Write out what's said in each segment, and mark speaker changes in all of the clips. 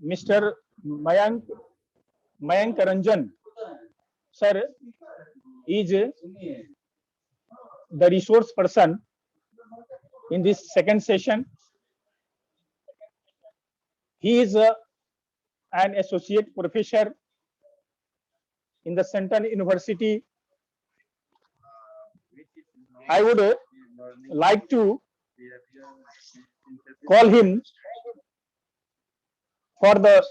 Speaker 1: Mr. Mayank Ranjan, sir, is the resource person in this second session. He is an associate professor in the Central University. I would like to call him for the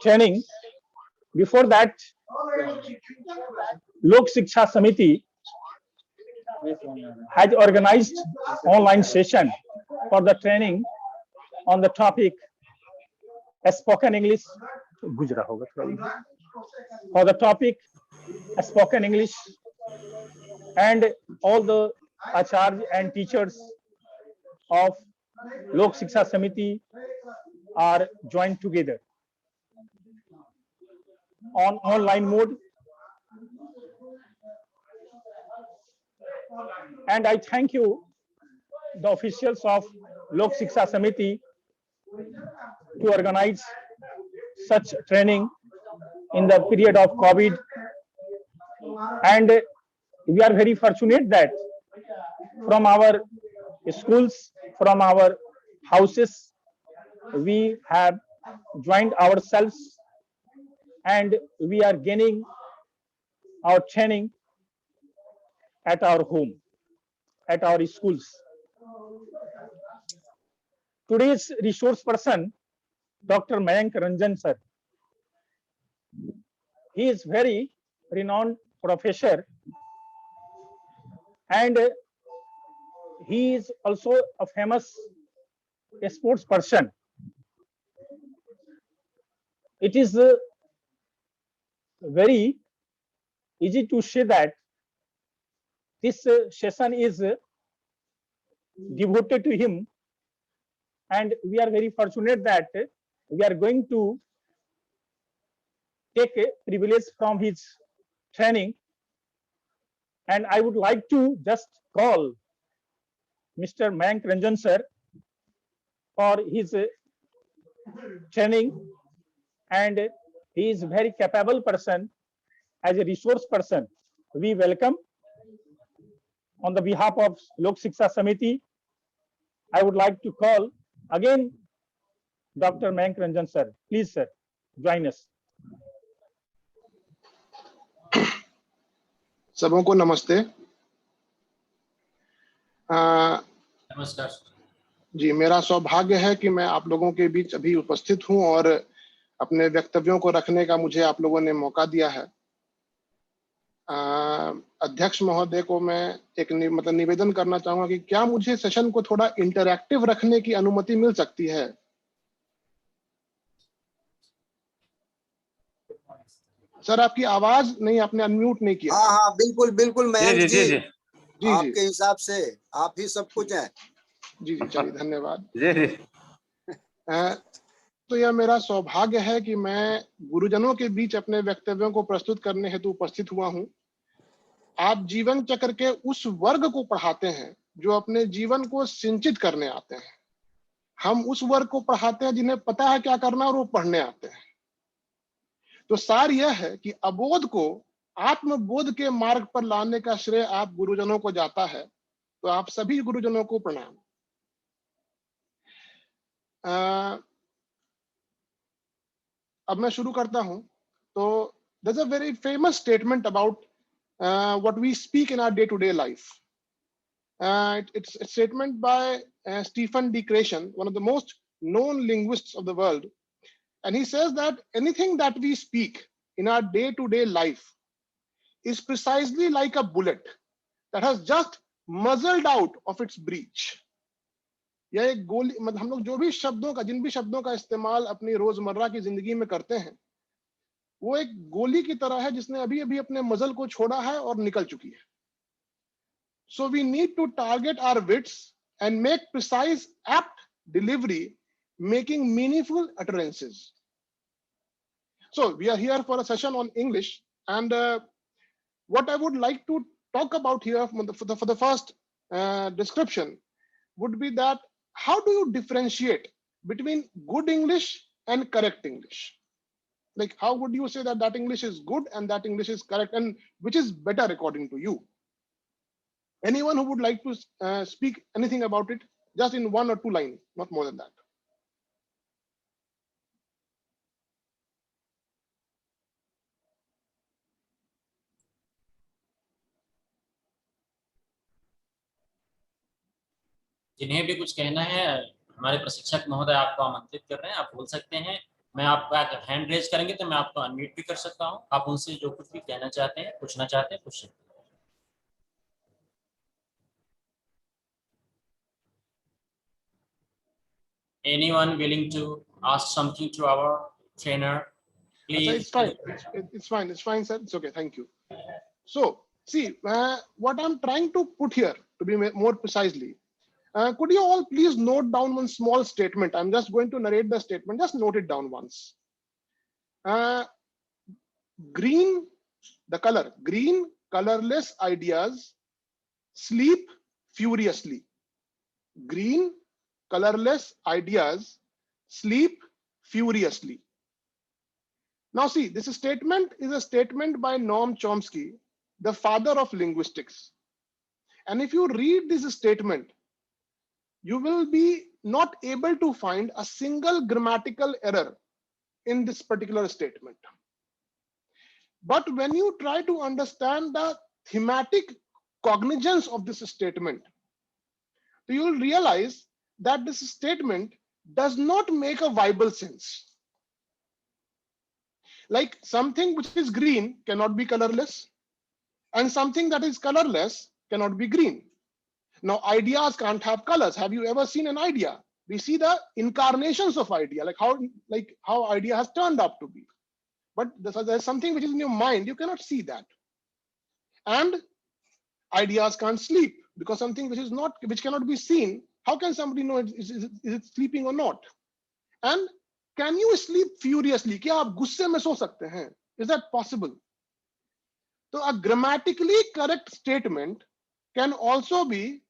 Speaker 1: training. Before that, Lok Shiksha Samiti has organized online session for the training on the topic spoken English. For the topic spoken English, and all the acharya and teachers of Lok Shiksha Samiti are joined together on online mode. And I thank you, the officials of Lok Shiksha Samiti, to organize such training in the period of COVID. And we are very fortunate that from our schools, from our houses, we have joined ourselves and we are gaining our training at our home, at our schools. Today's resource person, Dr. Mayank Ranjan sir, he is very renowned professor and he is also a famous sports person. It is very easy to say that this session is devoted to him, and we are very fortunate that we are going to take a privilege from his training. And I would like to just call Mr. Mayank Ranjan sir for his training, and he is a very capable person as a resource person. We welcome on the behalf of Lok Shiksha Samiti. I would like to call again Dr. Mayank Ranjan sir. Please sir, join us.
Speaker 2: सबों को नमस्ते।
Speaker 3: नमस्कार
Speaker 2: जी, मेरा सौभाग्य है कि मैं आप लोगों के बीच अभी उपस्थित हूं और अपने वक्तव्यों को रखने का मुझे आप लोगों ने मौका दिया है। अध्यक्ष महोदय को मैं एक निवेदन करना चाहूंगा कि क्या मुझे सेशन को थोड़ा इंटरैक्टिव रखने की अनुमति मिल सकती है? सर, आपकी आवाज नहीं, आपने अनम्यूट नहीं किया।
Speaker 4: हाँ, बिल्कुल बिल्कुल मयंक जी,
Speaker 2: जी
Speaker 4: आपके हिसाब से आप ही सब कुछ हैं।
Speaker 2: जी, चलिए, धन्यवाद। तो यह मेरा सौभाग्य है कि मैं गुरुजनों के बीच अपने वक्तव्यों को प्रस्तुत करने हेतु उपस्थित हुआ हूं। आप जीवन चक्र के उस वर्ग को पढ़ाते हैं जो अपने जीवन को सिंचित करने आते हैं। हम उस वर्ग को पढ़ाते हैं जिन्हें पता है क्या करना और वो पढ़ने आते हैं। तो सार यह है कि अबोध को आत्मबोध के मार्ग पर लाने का श्रेय आप गुरुजनों को जाता है। तो आप सभी गुरुजनों को प्रणाम। अब मैं शुरू करता हूं। तो there's a very famous statement about what we speak in our day-to-day life. It's a statement by Stephen D. Krashen, one of the most known linguists of the world. And he says that anything that we speak in our day-to-day life is precisely like a bullet that has just muzzled out of its breech. यह एक गोली, मतलब हम लोग जो भी शब्दों का, जिन भी शब्दों का इस्तेमाल अपनी रोजमर्रा की जिंदगी में करते हैं, वो एक गोली की तरह है जिसने अभी अभी अपने मजल को छोड़ा है और निकल चुकी है। So we need to target our wits and make precise, apt delivery, making meaningful utterances. So we are here for a session on English, and what I would like to talk about here for the first description would be that how do you differentiate between good English and correct English. Like, how would you say that that English is good and that English is correct, and which is better according to you? Anyone who would like to speak anything about it, just in 1 or 2 lines, not more than that.
Speaker 3: जिन्हें भी कुछ कहना है, हमारे प्रशिक्षक महोदय आपको आमंत्रित कर रहे हैं, आप बोल सकते हैं। मैं आपका हैंड रेज करेंगे तो मैं आपको अनम्यूट भी कर सकता हूं। आप उनसे जो कुछ भी कहना चाहते हैं, पूछना चाहते हैं, पूछ सकते हैं। Anyone willing to ask something to our trainer, please?
Speaker 2: It's fine. It's fine. It's fine, sir. It's okay. Thank you. So, see, what I'm trying to put here, to be more precisely, could you all please note down one small statement? I'm just going to narrate the statement. Just note it down once. Green, the color, green, colorless ideas sleep furiously. Green, colorless ideas sleep furiously. Now see, this statement is a statement by Noam Chomsky, the father of linguistics. And if you read this statement, you will be not able to find a single grammatical error in this particular statement. But when you try to understand the thematic cognizance of this statement, you will realize that this statement does not make a viable sense. Like, something which is green cannot be colorless, and something that is colorless cannot be green. Now, ideas can't have colors. Have you ever seen an idea? We see the incarnations of idea, like how idea has turned up to be. But there's something which is in your mind, you cannot see that. And ideas can't sleep, because something which cannot be seen, how can somebody know is it sleeping or not? And can you sleep furiously? क्या आप गुस्से में सो सकते हैं? Is that possible? So a grammatically correct statement can also be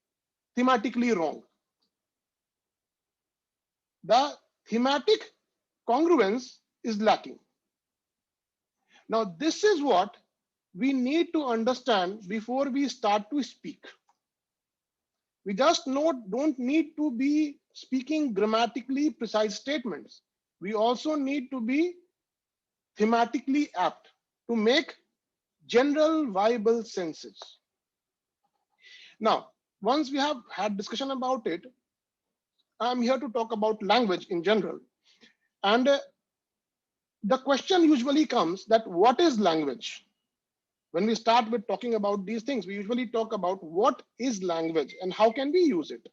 Speaker 2: thematically wrong. The thematic congruence is lacking. Now, this is what we need to understand before we start to speak. We just don't need to be speaking grammatically precise statements. We also need to be thematically apt to make general viable senses. Now, once we have had discussion about it, I'm here to talk about language in general. And the question usually comes that what is language? When we start with talking about these things, we usually talk about what is language and how can we use it.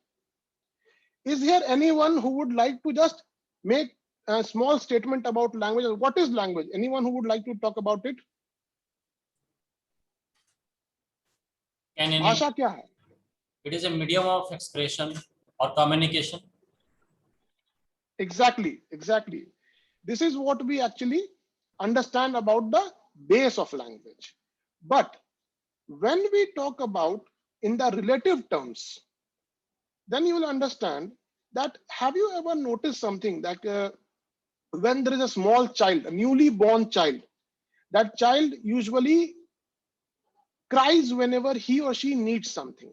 Speaker 2: Is here anyone who would like to just make a small statement about language? What is language? Anyone who would like to talk about it? भाषा क्या है?
Speaker 3: It is a medium of expression or communication.
Speaker 2: Exactly. This is what we actually understand about the base of language. But when we talk about in the relative terms, then you will understand that, have you ever noticed something that when there is a small child, a newly born child, that child usually cries whenever he or she needs something.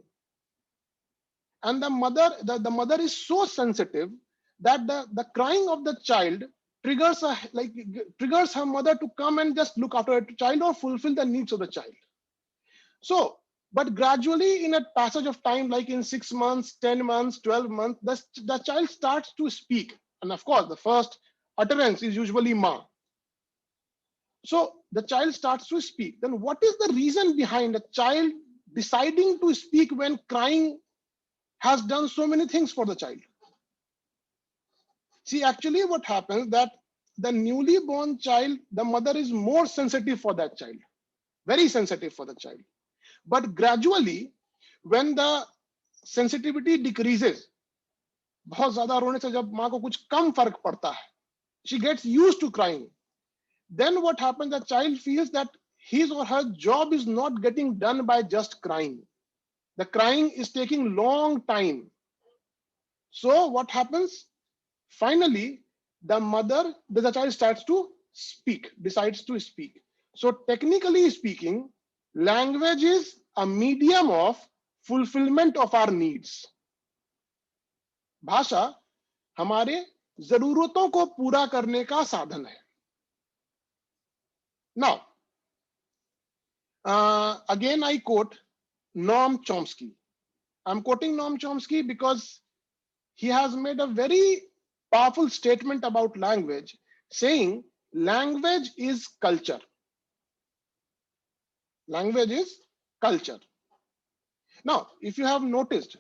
Speaker 2: And the mother is so sensitive that the crying of the child triggers her mother to come and just look after her child or fulfill the needs of the child. So, but gradually in a passage of time, like in 6 months, 10 months, 12 months, the child starts to speak. And of course, the first utterance is usually ma. So the child starts to speak. Then what is the reason behind a child deciding to speak when crying has done so many things for the child? See, actually what happens that the newly born child, the mother is more sensitive for that child, very sensitive for the child. But gradually, when the sensitivity decreases, बहुत ज़्यादा रोने से जब माँ को कुछ कम फर्क पड़ता है, she gets used to crying. Then what happens, the child feels that his or her job is not getting done by just crying. The crying is taking long time. So what happens? Finally, the child starts to speak, decides to speak. So technically speaking, language is a medium of fulfillment of our needs. भाषा हमारे जरूरतों को पूरा करने का साधन है. Now, again I quote Noam Chomsky. I'm quoting Noam Chomsky because he has made a very powerful statement about language, saying language is culture. Language is culture. Now, if you have noticed,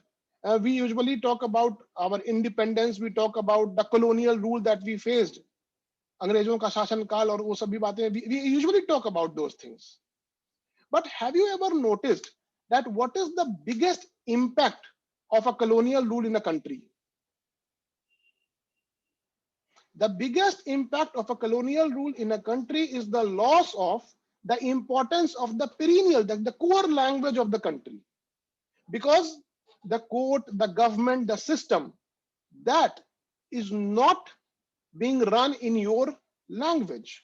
Speaker 2: we usually talk about our independence, we talk about the colonial rule that we faced, अंग्रेजों का शासन काल और वो सभी बातें, we usually talk about those things. But have you ever noticed that what is the biggest impact of a colonial rule in a country? The biggest impact of a colonial rule in a country is the loss of the importance of the perennial, the core language of the country. Because the court, the government, the system, that is not being run in your language.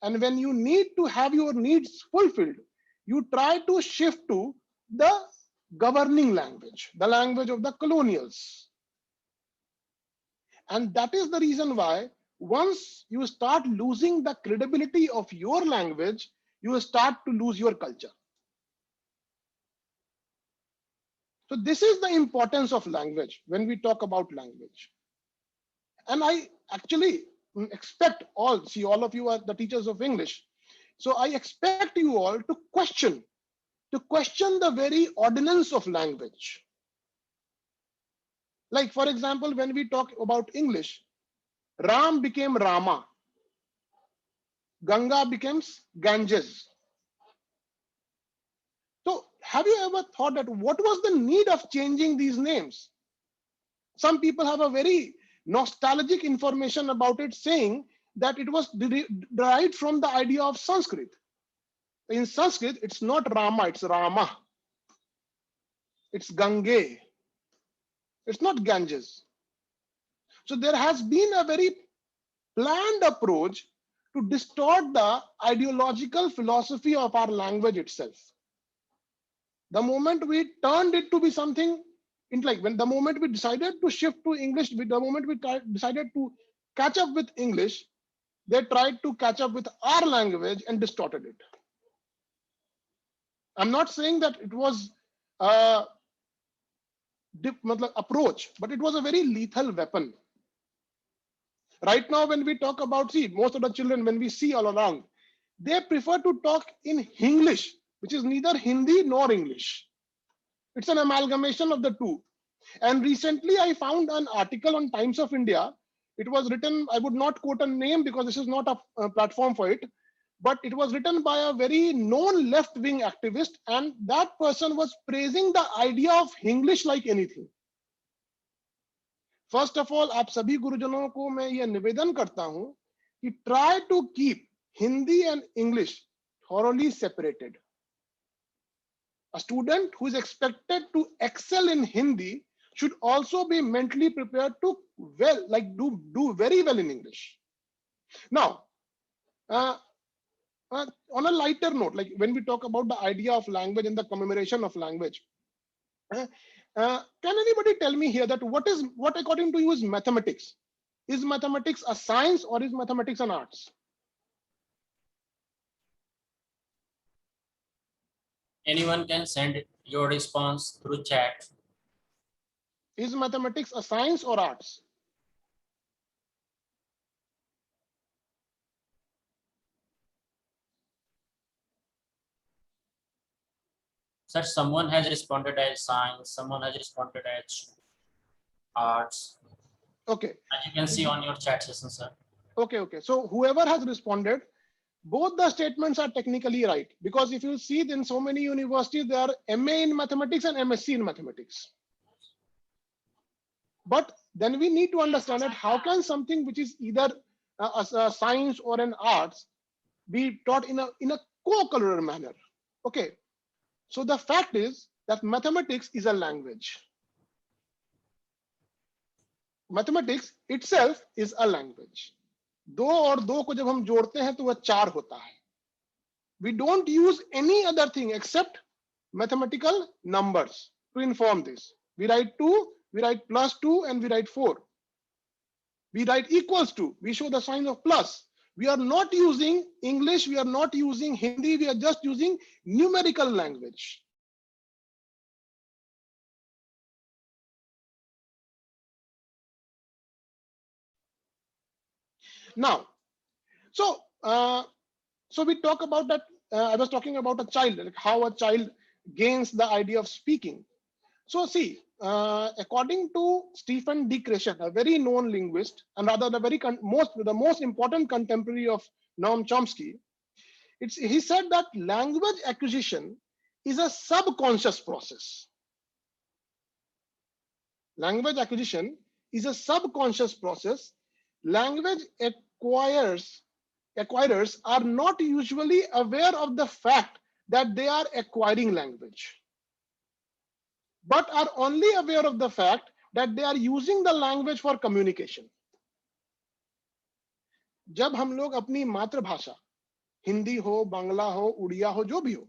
Speaker 2: And when you need to have your needs fulfilled, you try to shift to the governing language, the language of the colonials. And that is the reason why once you start losing the credibility of your language, you start to lose your culture. So this is the importance of language when we talk about language. And I actually expect all of you are the teachers of English. So I expect you all to question the very ordinance of language. Like, for example, when we talk about English, Ram became Rama. Ganga becomes Ganges. So have you ever thought that what was the need of changing these names? Some people have a very nostalgic information about it, saying that it was derived from the idea of Sanskrit. In Sanskrit, it's not Rama, it's Rama. It's Gange. It's not Ganges. So there has been a very planned approach to distort the ideological philosophy of our language itself. The moment we turned it to be something, the moment we decided to shift to English, the moment we decided to catch up with English, they tried to catch up with our language and distorted it. I'm not saying that it was a approach, but it was a very lethal weapon. Right now, when we talk about, most of the children, when we see all around, they prefer to talk in Hinglish, which is neither Hindi nor English. It's an amalgamation of the two. And recently, I found an article on Times of India. It was written, I would not quote a name because this is not a platform for it, but it was written by a very known left-wing activist, and that person was praising the idea of Hinglish like anything. First of all, आप सभी गुरुजनों को मैं ये निवेदन करता हूं कि try to keep Hindi and English thoroughly separated. A student who is expected to excel in Hindi should also be mentally prepared to do very well in English. Now, on a lighter note, like when we talk about the idea of language and the commemoration of language, can anybody tell me here that what according to you is mathematics? Is mathematics a science or is mathematics an arts?
Speaker 3: Anyone can send your response through chat.
Speaker 2: Is mathematics a science or arts?
Speaker 3: Sir, someone has responded as science, someone has responded as arts.
Speaker 2: Okay.
Speaker 3: As you can see on your chat session, sir.
Speaker 2: Okay. So whoever has responded, both the statements are technically right, because if you see in so many universities, there are MA in mathematics and MSc in mathematics. But then we need to understand that how can something which is either a science or an arts be taught in a co-curricular manner? Okay. So the fact is that mathematics is a language. Mathematics itself is a language. 2 और 2 को जब हम जोड़ते हैं तो वह 4 होता है. We don't use any other thing except mathematical numbers to inform this. We write 2, we write plus 2, and we write 4. We write equals to, we show the sign of plus. We are not using English, we are not using Hindi, we are just using numerical language. Now, so we talk about that. I was talking about a child, like how a child gains the idea of speaking. So see, according to Stephen D. Krashen, a very known linguist, and rather the most important contemporary of Noam Chomsky, he said that language acquisition is a subconscious process. Language acquisition is a subconscious process. Language acquirers are not usually aware of the fact that they are acquiring language, but are only aware of the fact that they are using the language for communication. जब हम लोग अपनी मातृभाषा हिंदी हो, बांग्ला हो, उड़िया हो, जो भी हो,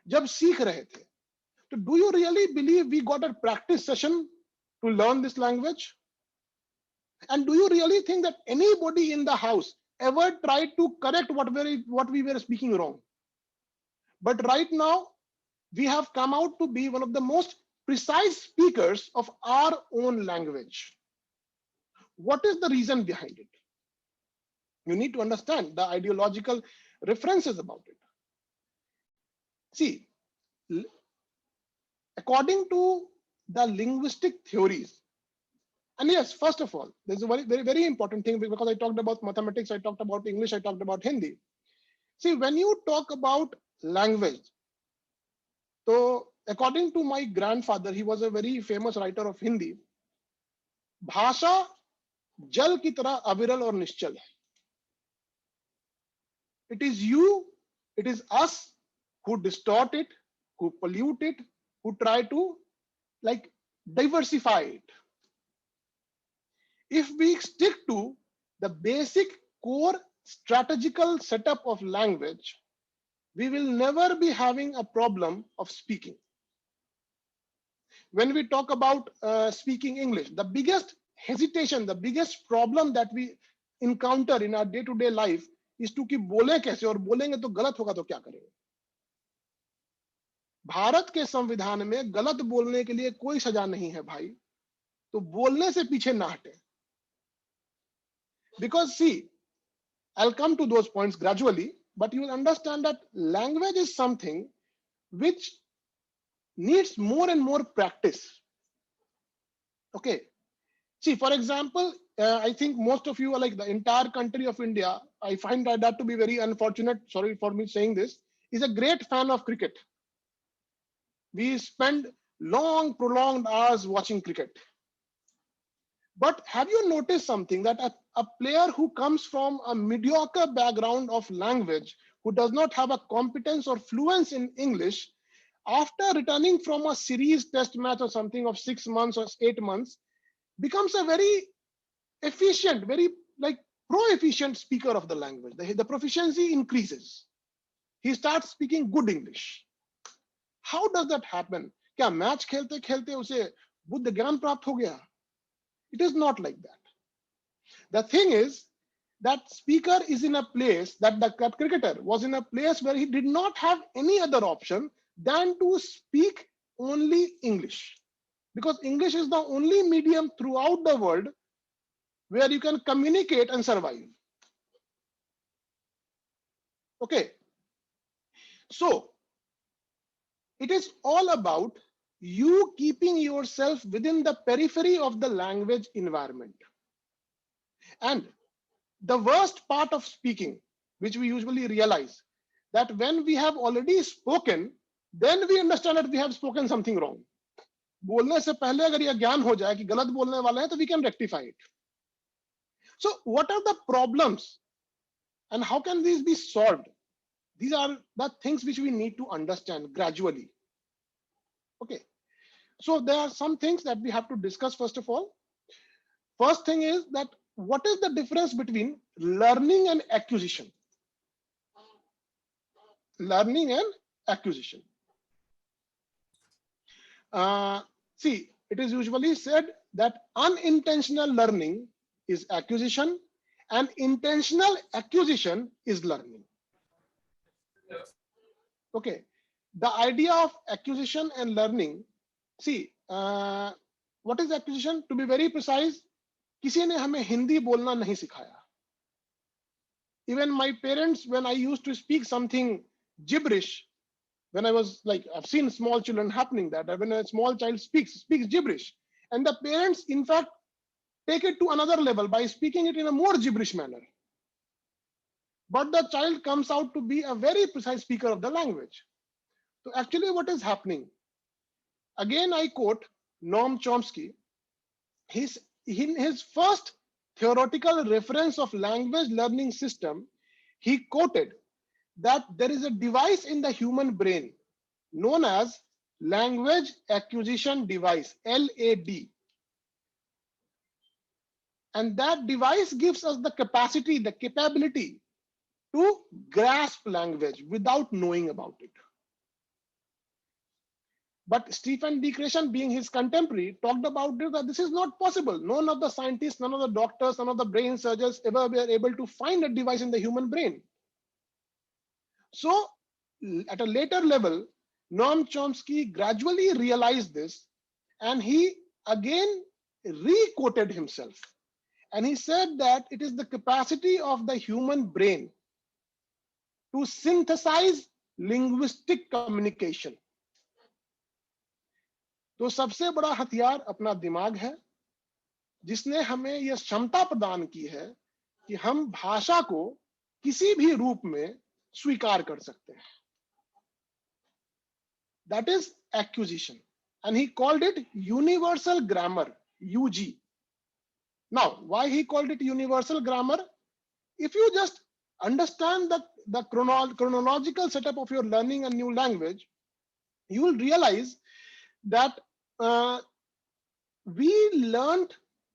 Speaker 2: जब सीख रहे थे, तो do you really believe we got a practice session to learn this language? And do you really think that anybody in the house ever tried to correct what we were speaking wrong? But right now, we have come out to be one of the most precise speakers of our own language. What is the reason behind it? You need to understand the ideological references about it. See, according to the linguistic theories, and yes, first of all, there's a very important thing, because I talked about mathematics, I talked about English, I talked about Hindi. See, when you talk about language, so according to my grandfather, he was a very famous writer of Hindi. भाषा जल की तरह अविरल और निश्चल है. It is you, it is us who distort it, who pollute it, who try to like diversify it. If we stick to the basic core strategical setup of language, we will never be having a problem of speaking. When we talk about speaking English, the biggest hesitation, the biggest problem that we encounter in our day-to-day life is to कि बोले कैसे, और बोलेंगे तो गलत होगा तो क्या करेंगे. भारत के संविधान में गलत बोलने के लिए कोई सजा नहीं है भाई, तो बोलने से पीछे ना हटे. Because see, I'll come to those points gradually, but you will understand that language is something which needs more and more practice. Okay. See, for example, I think most of you are like the entire country of India. I find that to be very unfortunate. Sorry for me saying this. Is a great fan of cricket. We spend long, prolonged hours watching cricket. But have you noticed something, that a player who comes from a mediocre background of language, who does not have a competence or fluence in English, after returning from a series test match or something of 6 months or 8 months, becomes a very efficient, very like pro-efficient speaker of the language. The proficiency increases. He starts speaking good English. How does that happen? क्या match खेलते खेलते उसे बुद्ध ज्ञान प्राप्त हो गया? It is not like that. The thing is that speaker is in a place, that the cricketer was in a place where he did not have any other option than to speak only English, because English is the only medium throughout the world where you can communicate and survive. Okay. So it is all about you keeping yourself within the periphery of the language environment. And the worst part of speaking, which we usually realize, that when we have already spoken, then we understand that we have spoken something wrong. बोलने से पहले अगर यह ज्ञान हो जाए कि गलत बोलने वाले हैं, तो we can rectify it. So what are the problems and how can these be solved? These are the things which we need to understand gradually. Okay. So there are some things that we have to discuss first of all. First thing is that what is the difference between learning and acquisition? Learning and acquisition. See, it is usually said that unintentional learning is acquisition and intentional acquisition is learning. Okay, the idea of acquisition and learning, see, what is acquisition? To be very precise, किसी ने हमें हिंदी बोलना नहीं सिखाया. Even my parents, when I used to speak something gibberish, when I was like, I've seen small children happening that when a small child speaks gibberish, and the parents, in fact, take it to another level by speaking it in a more gibberish manner. But the child comes out to be a very precise speaker of the language. So actually what is happening, again I quote Noam Chomsky, in his first theoretical reference of language learning system, he quoted that there is a device in the human brain known as language acquisition device, LAD. And that device gives us the capacity, the capability to grasp language without knowing about it. But Stephen D. Krashen, being his contemporary, talked about it, that this is not possible. None of the scientists, none of the doctors, none of the brain surgeons ever were able to find a device in the human brain. So at a later level, Noam Chomsky gradually realized this, and he again re-quoted himself. And he said that it is the capacity of the human brain to synthesize linguistic communication. तो सबसे बड़ा हथियार अपना दिमाग है, जिसने हमें यह क्षमता प्रदान की है कि हम भाषा को किसी भी रूप में स्वीकार कर सकते हैं. That is acquisition, and he called it universal grammar, UG. Now, why he called it universal grammar? If you just understand the chronological setup of your learning a new language, you will realize that we learned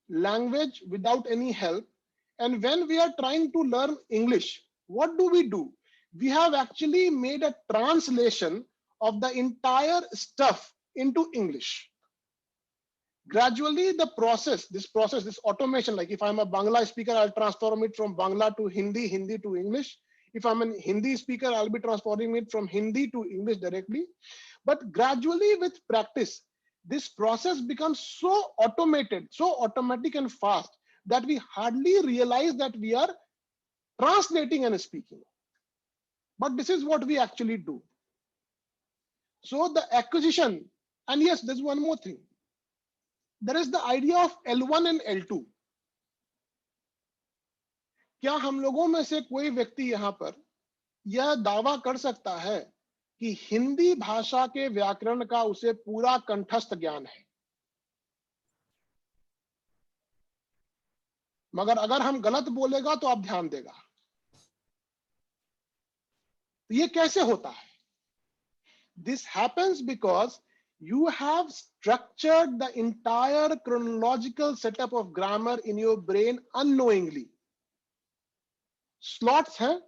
Speaker 2: language without any help. And when we are trying to learn English, what do? We have actually made a translation of the entire stuff into English. Gradually, this automation, like if I'm a Bangla speaker, I'll transform it from Bangla to Hindi, Hindi to English. If I'm a Hindi speaker, I'll be transforming it from Hindi to English directly. But gradually with practice, this process becomes so automated, so automatic and fast that we hardly realize that we are translating and speaking. But this is what we actually do. So the acquisition, and yes, there's one more thing. There is the idea of L1 and L2. क्या हम लोगों में से कोई व्यक्ति यहाँ पर यह दावा कर सकता है कि हिंदी भाषा के व्याकरण का उसे पूरा कंठस्थ ज्ञान है? मगर अगर हम गलत बोलेगा तो आप ध्यान देगा. ये कैसे होता है? This happens because you have structured the entire chronological setup of grammar in your brain unknowingly. Slots हैं,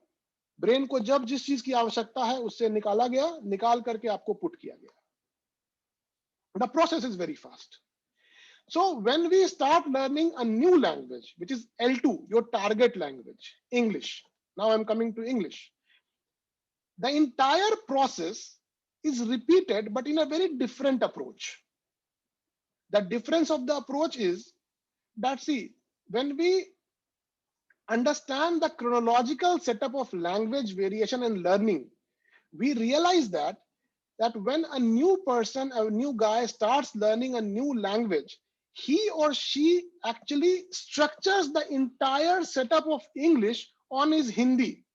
Speaker 2: ब्रेन को जब जिस चीज की आवश्यकता है उससे निकाला गया, निकाल करके आपको पुट किया गया. The process is very fast. So when we start learning a new language, which is L2, your target language, English. Now I'm coming to English. The entire process is repeated, but in a very different approach. The difference of the approach is that, see, when we understand the chronological setup of language variation and learning, we realize that when a new person, a new guy starts learning a new language, he or she actually structures the entire setup of English on his Hindi.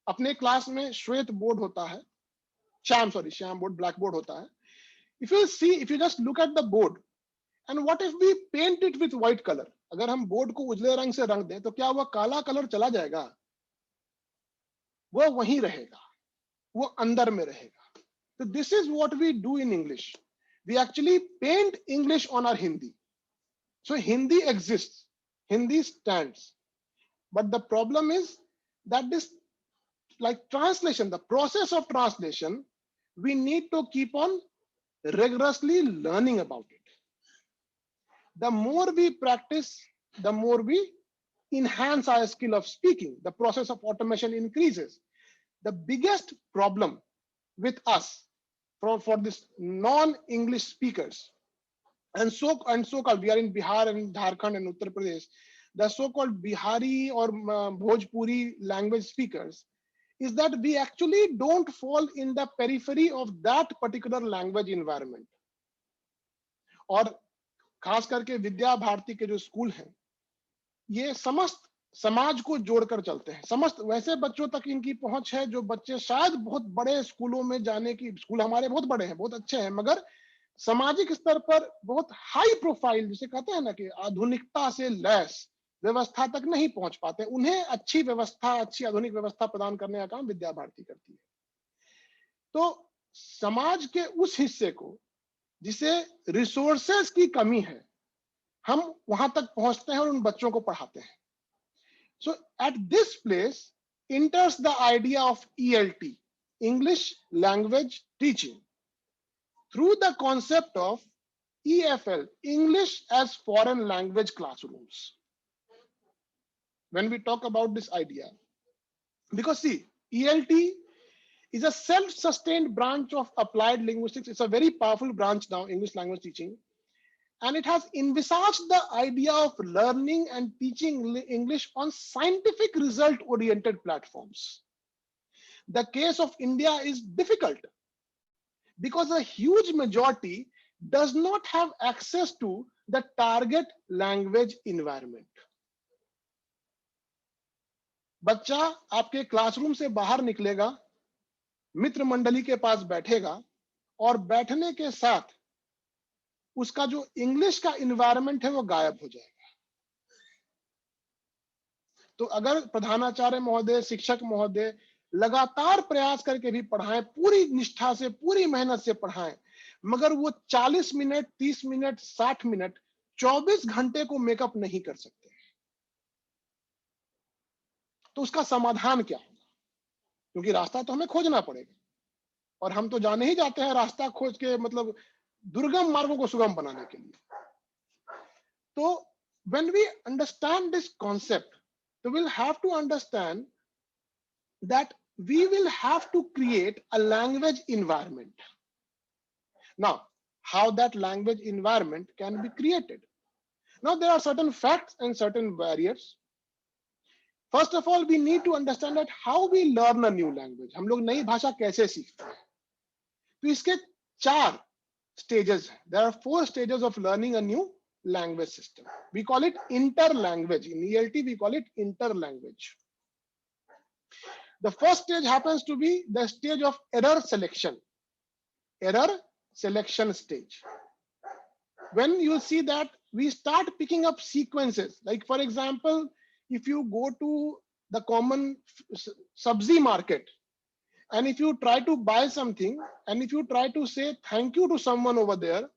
Speaker 2: अपने class में श्वेत board होता है, Shyam board, black board होता है. If you just look at the board, and what if we paint it with white color? अगर हम board को उजले रंग से रंग दें तो क्या वह काला कलर चला जाएगा? वह वहीं रहेगा, वो अंदर में रहेगा. So this is what we do in English. We actually paint English on our Hindi. So Hindi exists, Hindi stands. But the problem is that this, like translation, the process of translation, we need to keep on rigorously learning about it. The more we practice, the more we enhance our skill of speaking. The process of automation increases. The biggest problem with us for this non-English speakers, and so-called, we are in Bihar and Jharkhand and Uttar Pradesh, the so-called Bihari or Bhojpuri language speakers, is that we actually don't fall in the periphery of that particular language environment. और खास करके विद्या भारती के जो school हैं, ये समस्त समाज को जोड़कर चलते हैं. समस्त वैसे बच्चों तक इनकी पहुंच है जो बच्चे शायद बहुत बड़े स्कूलों में जाने की, स्कूल हमारे बहुत बड़े हैं, बहुत अच्छे हैं, मगर सामाजिक स्तर पर बहुत हाई प्रोफाइल, जिसे कहते हैं ना कि आधुनिकता से लैस व्यवस्था तक नहीं पहुंच पाते. उन्हें अच्छी व्यवस्था, अच्छी आधुनिक व्यवस्था प्रदान करने का काम विद्या भारती करती है. तो समाज के उस हिस्से को जिसे रिसोर्सेस की कमी है, हम वहां तक पहुंचते हैं और उन बच्चों को पढ़ाते हैं. So at this place enters the idea of ELT, English Language Teaching, through the concept of EFL, English as Foreign Language Classrooms. When we talk about this idea, because see, ELT is a self-sustained branch of applied linguistics. It's a very powerful branch now, English language teaching. And it has envisaged the idea of learning and teaching English on scientific result-oriented platforms. The case of India is difficult because a huge majority does not have access to the target language environment. बच्चा आपके classroom से बाहर निकलेगा, मित्र मंडली के पास बैठेगा, और बैठने के साथ उसका जो इंग्लिश का इन्वायरमेंट है वो गायब हो जाएगा. तो अगर प्रधानाचार्य महोदय, शिक्षक महोदय लगातार प्रयास करके भी पढ़ाएं, पूरी निष्ठा से, पूरी मेहनत से पढ़ाएं, मगर वो 40 मिनट, 30 मिनट, 60 मिनट, 24 घंटे को मेकअप नहीं कर सकते, तो उसका समाधान क्या होगा? क्योंकि रास्ता तो हमें खोजना पड़ेगा, और हम तो जाने ही जाते हैं रास्ता खोज के, मतलब दुर्गम मार्गों को सुगम बनाने के लिए. तो when we understand this concept, we will have to understand that we will have to create a language environment. Now, how that language environment can be created? Now, there are certain facts and certain barriers. First of all, we need to understand that how we learn a new language. हम लोग नई भाषा कैसे सीखते हैं? तो इसके 4 stages हैं. There are 4 stages of learning a new language system. We call it interlanguage. In ELT, we call it interlanguage. The first stage happens to be the stage of error selection. Error selection stage. When you see that we start picking up sequences, like for example, if you go to the common sabzi market, and if you try to buy something, and if you try to say thank you to someone over there,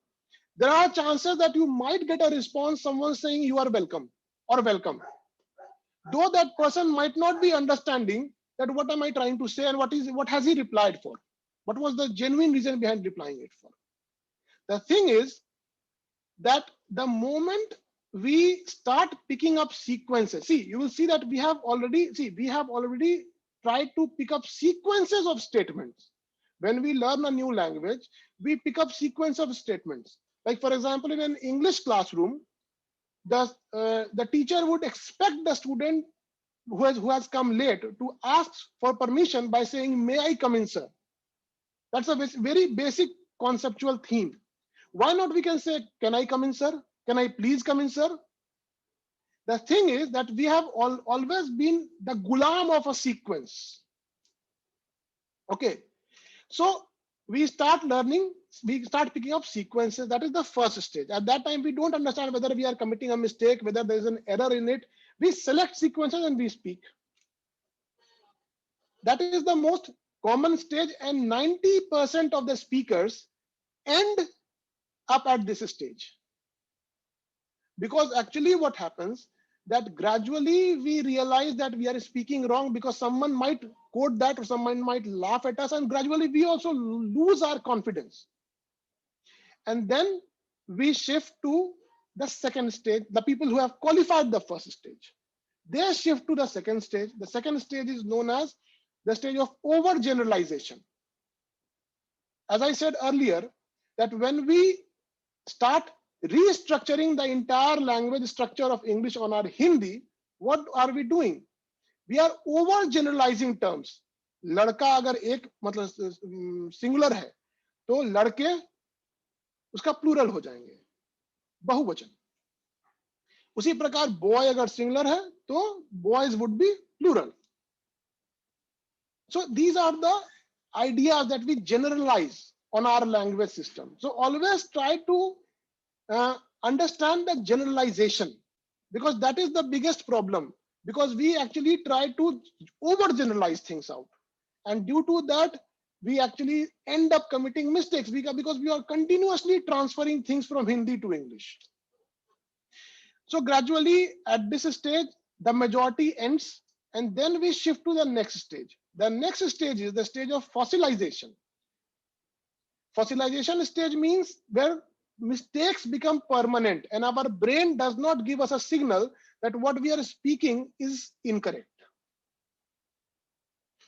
Speaker 2: there are chances that you might get a response, someone saying you are welcome or welcome. Though that person might not be understanding that what am I trying to say and what has he replied for? What was the genuine reason behind replying it for? The thing is that the moment we start picking up sequences, see, you will see that we have already tried to pick up sequences of statements. When we learn a new language, we pick up sequence of statements. Like for example, in an English classroom, the teacher would expect the student who has come late to ask for permission by saying, "May I come in, sir?" That's a very basic conceptual theme. Why not we can say, "Can I come in, sir? Can I please come in, sir?" The thing is that we have always been the gulam of a sequence. Okay, so we start learning, we start picking up sequences. That is the first stage. At that time, we don't understand whether we are committing a mistake, whether there is an error in it. We select sequences and we speak. That is the most common stage, and 90% of the speakers end up at this stage. Because actually what happens, that gradually we realize that we are speaking wrong because someone might quote that or someone might laugh at us, and gradually we also lose our confidence. And then we shift to the second stage. The people who have qualified the first stage, they shift to the second stage. The second stage is known as the stage of overgeneralization. As I said earlier, that when we start restructuring the entire language structure of English on our Hindi, what are we doing? We are overgeneralizing terms. लड़का अगर एक मतलब singular है तो लड़के उसका plural हो जाएंगे, बहुवचन. उसी प्रकार बॉय अगर सिंगुलर है तो boys would be plural. So these are the ideas that we generalize on our language system. So always try to understand the generalization, because that is the biggest problem, because we actually try to overgeneralize things out, and due to that we actually end up committing mistakes because we are continuously transferring things from Hindi to English. So gradually at this stage the majority ends, and then we shift to the next stage. The next stage is the stage of fossilization. Fossilization stage means where mistakes become permanent and our brain does not give us a signal that what we are speaking is incorrect.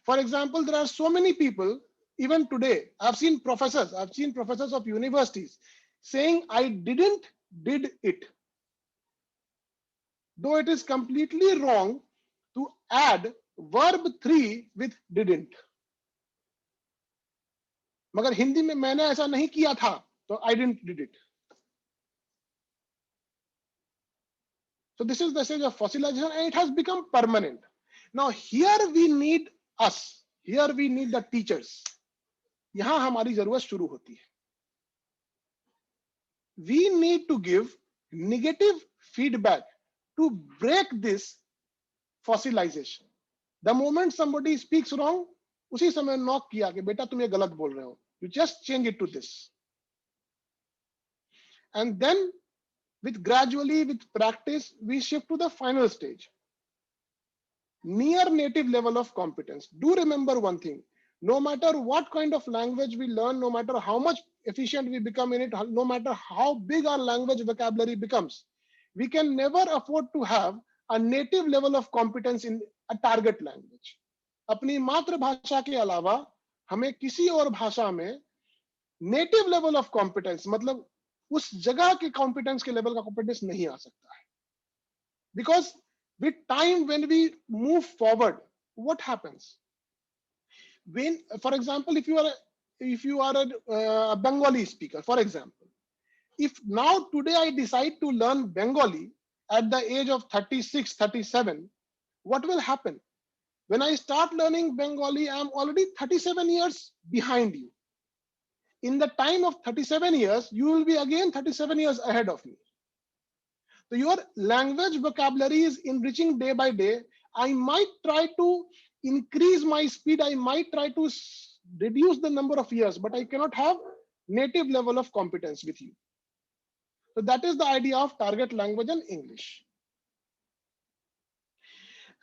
Speaker 2: For example, there are so many people, even today, I've seen professors of universities saying, I didn't did it. Though it is completely wrong to add verb 3 with didn't. मगर हिंदी में मैंने ऐसा नहीं किया था तो I didn't did it. So this is the stage of fossilization, and it has become permanent. Now here we need us. Here we need the teachers. यहाँ हमारी जरूरत शुरू होती है. We need to give negative feedback to break this fossilization. The moment somebody speaks wrong, उसी समय knock किया कि बेटा तुम ये गलत बोल रहे हो. You just change it to this. And then gradually with practice, we shift to the final stage. Near native level of competence. Do remember one thing. No matter what kind of language we learn, no matter how much efficient we become in it, no matter how big our language vocabulary becomes, we can never afford to have a native level of competence in a target language. अपनी मातृभाषा के अलावा हमें किसी और भाषा में native level of competence मतलब उस जगह के कॉम्पिटेंस के लेवल का कॉम्पिटेंस नहीं आ सकता है. Because with time when we move forward, what happens when, for example, if you are a Bengali speaker, for example, if now today I decide to learn Bengali at the age of 36, 37, what will happen? When I start learning Bengali, I'm already 37 years behind you. In the time of 37 years, you will be again 37 years ahead of me. So your language vocabulary is enriching day by day. I might try to increase my speed. I might try to reduce the number of years, but I cannot have native level of competence with you. So that is the idea of target language and English.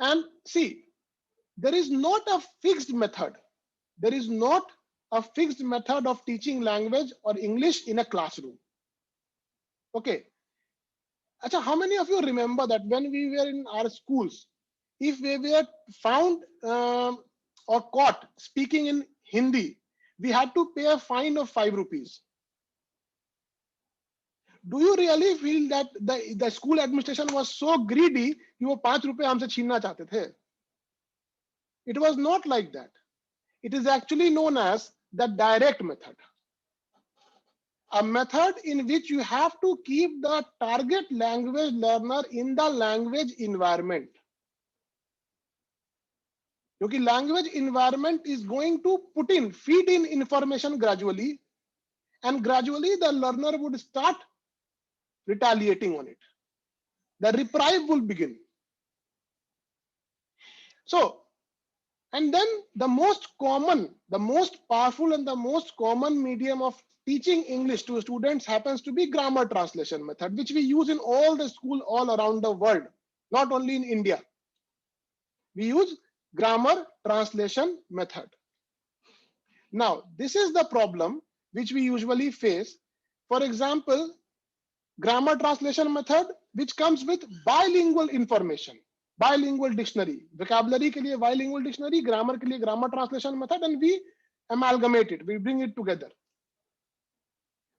Speaker 2: And see, there is not a fixed method. There is not a fixed method of teaching language or English in a classroom. Okay. Achha, how many of you remember that when we were in our schools, if we were found or caught speaking in Hindi, we had to pay a fine of 5 rupees. Do you really feel that the school administration was so greedy कि वो 5 रुपए हमसे छीनना चाहते थे? It was not like that. It is actually known as the direct method. A method in which you have to keep the target language learner in the language environment. Because language environment is going to feed in information gradually, and gradually the learner would start retaliating on it. The reprieve will begin. So, and then the most common, the most powerful and the most common medium of teaching English to students happens to be grammar translation method, which we use in all the school all around the world, not only in India. We use grammar translation method. Now, this is the problem which we usually face. For example, grammar translation method, which comes with bilingual information, bilingual dictionary, vocabulary के लिए bilingual dictionary, grammar के लिए grammar translation method, and we amalgamate it, we bring it together.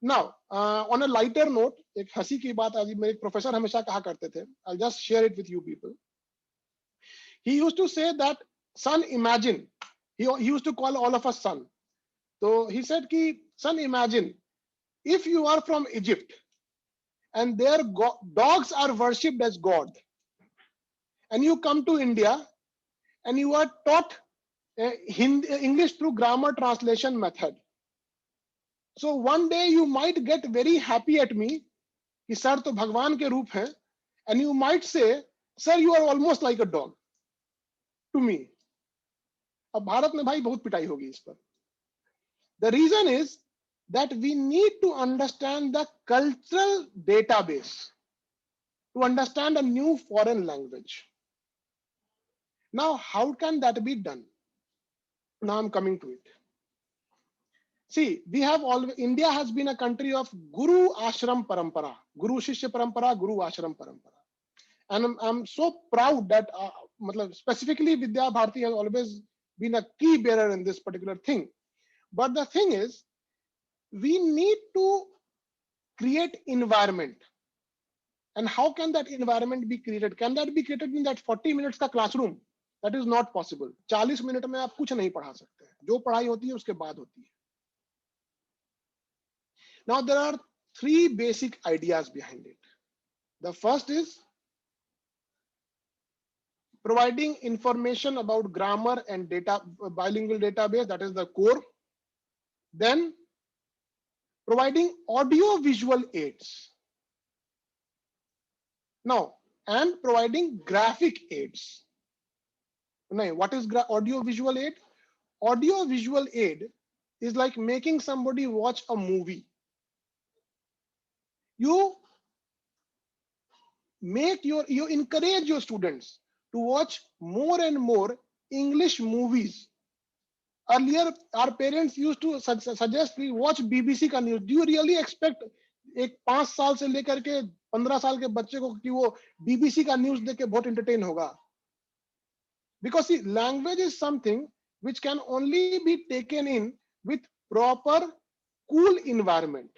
Speaker 2: Now, on a lighter note, एक हंसी की बात आज मेरे प्रोफेसर हमेशा कहा करते थे, I'll just share it with you people. He used to say that, son, imagine, he used to call all of us son. So he said ki, son, imagine if you are from Egypt and their dogs are worshipped as God, and you come to India and you are taught English through grammar translation method. So one day you might get very happy at me कि sir तो भगवान के रूप हैं, and you might say, sir, you are almost like a dog to me. अब भारत में भाई बहुत पिटाई होगी इस पर. The reason is that we need to understand the cultural database to understand a new foreign language. Now, how can that be done? Now I'm coming to it. See, we have India has been a country of Guru Ashram Parampara, Guru Shishya Parampara, Guru Ashram Parampara. And I'm so proud that specifically Vidya Bharati has always been a key bearer in this particular thing. But the thing is, we need to create environment. And how can that environment be created? Can that be created in that 40 minutes का classroom? That is not possible. 40 minute में आप कुछ नहीं पढ़ा सकते. जो पढ़ाई होती है उसके बाद होती है. Now there are 3 basic ideas behind it. The first is providing information about grammar and data, bilingual database, that is the core. Then providing audio visual aids. Now, and providing graphic aids. Now, what is audio visual aid? Audio visual aid is like making somebody watch a movie. You encourage your students to watch more and more English movies. Earlier, our parents used to suggest we watch BBC का news. Do you really expect एक 5 साल से लेकर के 15 साल के बच्चे को कि वो BBC का news देख के बहुत entertain होगा? Because see, language is something which can only be taken in with proper cool environment,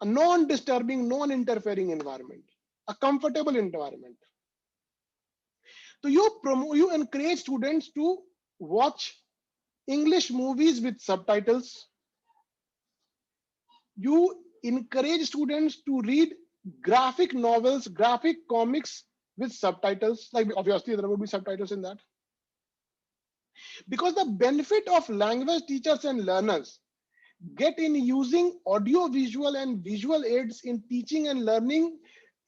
Speaker 2: a non-disturbing, non-interfering environment, a comfortable environment. So you encourage students to watch English movies with subtitles. You encourage students to read graphic novels, graphic comics with subtitles. Like obviously there will be subtitles in that. Because the benefit of language teachers and learners get in using audio, visual and visual aids in teaching and learning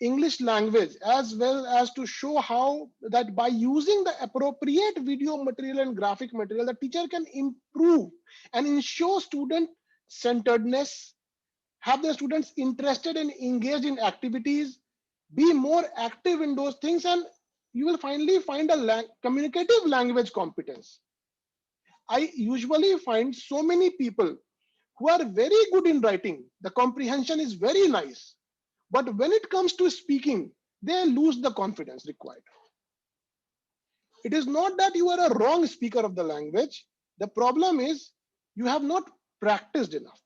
Speaker 2: English language, as well as to show how that by using the appropriate video material and graphic material, the teacher can improve and ensure student centeredness, have the students interested and engaged in activities, be more active in those things, and you will finally find a communicative language competence. I usually find so many people who are very good in writing, the comprehension is very nice, but when it comes to speaking, they lose the confidence required. It is not that you are a wrong speaker of the language. The problem is you have not practiced enough.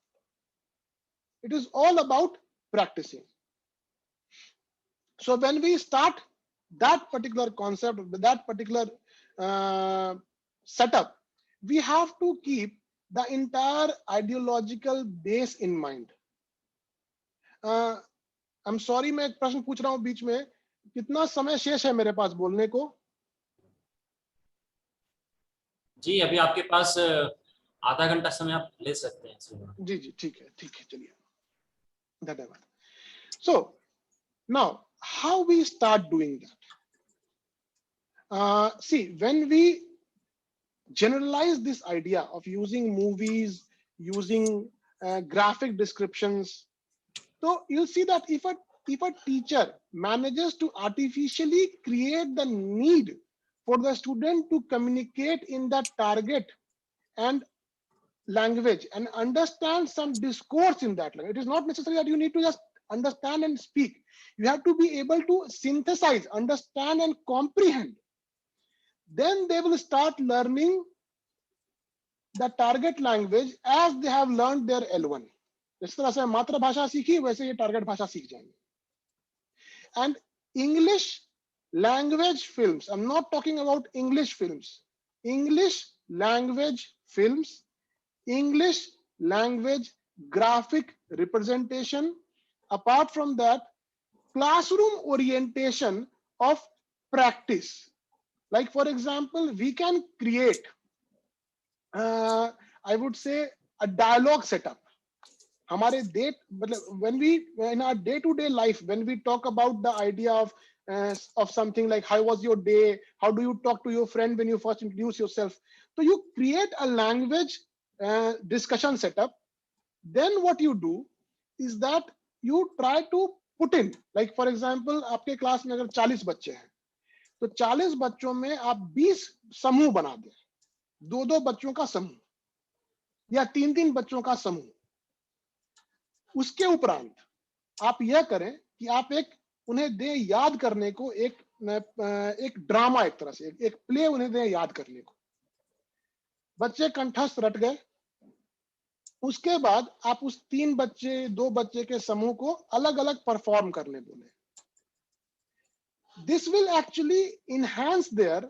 Speaker 2: It is all about practicing. So when we start that particular concept, that particular setup, we have to keep the entire ideological base in mind. I'm sorry, मैं एक प्रश्न पूछ रहा हूं बीच में. कितना समय शेष है मेरे पास बोलने को?
Speaker 3: जी, अभी आपके पास आधा घंटा समय आप ले सकते हैं.
Speaker 2: जी जी, ठीक है, चलिए, धन्यवाद. So now, how we start doing that? See, when we generalize this idea of using movies, using graphic descriptions. So you'll see that if a teacher manages to artificially create the need for the student to communicate in that target and language and understand some discourse in that language, it is not necessary that you need to just understand and speak. You have to be able to synthesize, understand, and comprehend. Then they will start learning the target language as they have learned their L1. जिस तरह से मातृभाषा सीखी वैसे ये target भाषा सीख जाएंगे. And English language films, I'm not talking about English films, English language films, English language graphic representation. Apart from that, classroom orientation of practice. Like for example, we can create, I would say, a dialogue setup. हमारे date, when we in our day-to-day life, when we talk about the idea of something like how was your day, how do you talk to your friend when you first introduce yourself, so you create a language discussion setup. Then what you do is that you try to put in, like for example, आपके class में अगर 40 बच्चे हैं तो 40 बच्चों में आप 20 समूह बना दें, 2-2 बच्चों का समूह या 3-3 बच्चों का समूह. उसके उपरांत आप यह करें कि आप उन्हें दें याद करने को एक ड्रामा, एक तरह से एक प्ले उन्हें दें याद करने को. बच्चे कंठस्थ रट गए, उसके बाद आप उस 2 बच्चे के समूह को अलग अलग परफॉर्म करने बोले. This will actually enhance their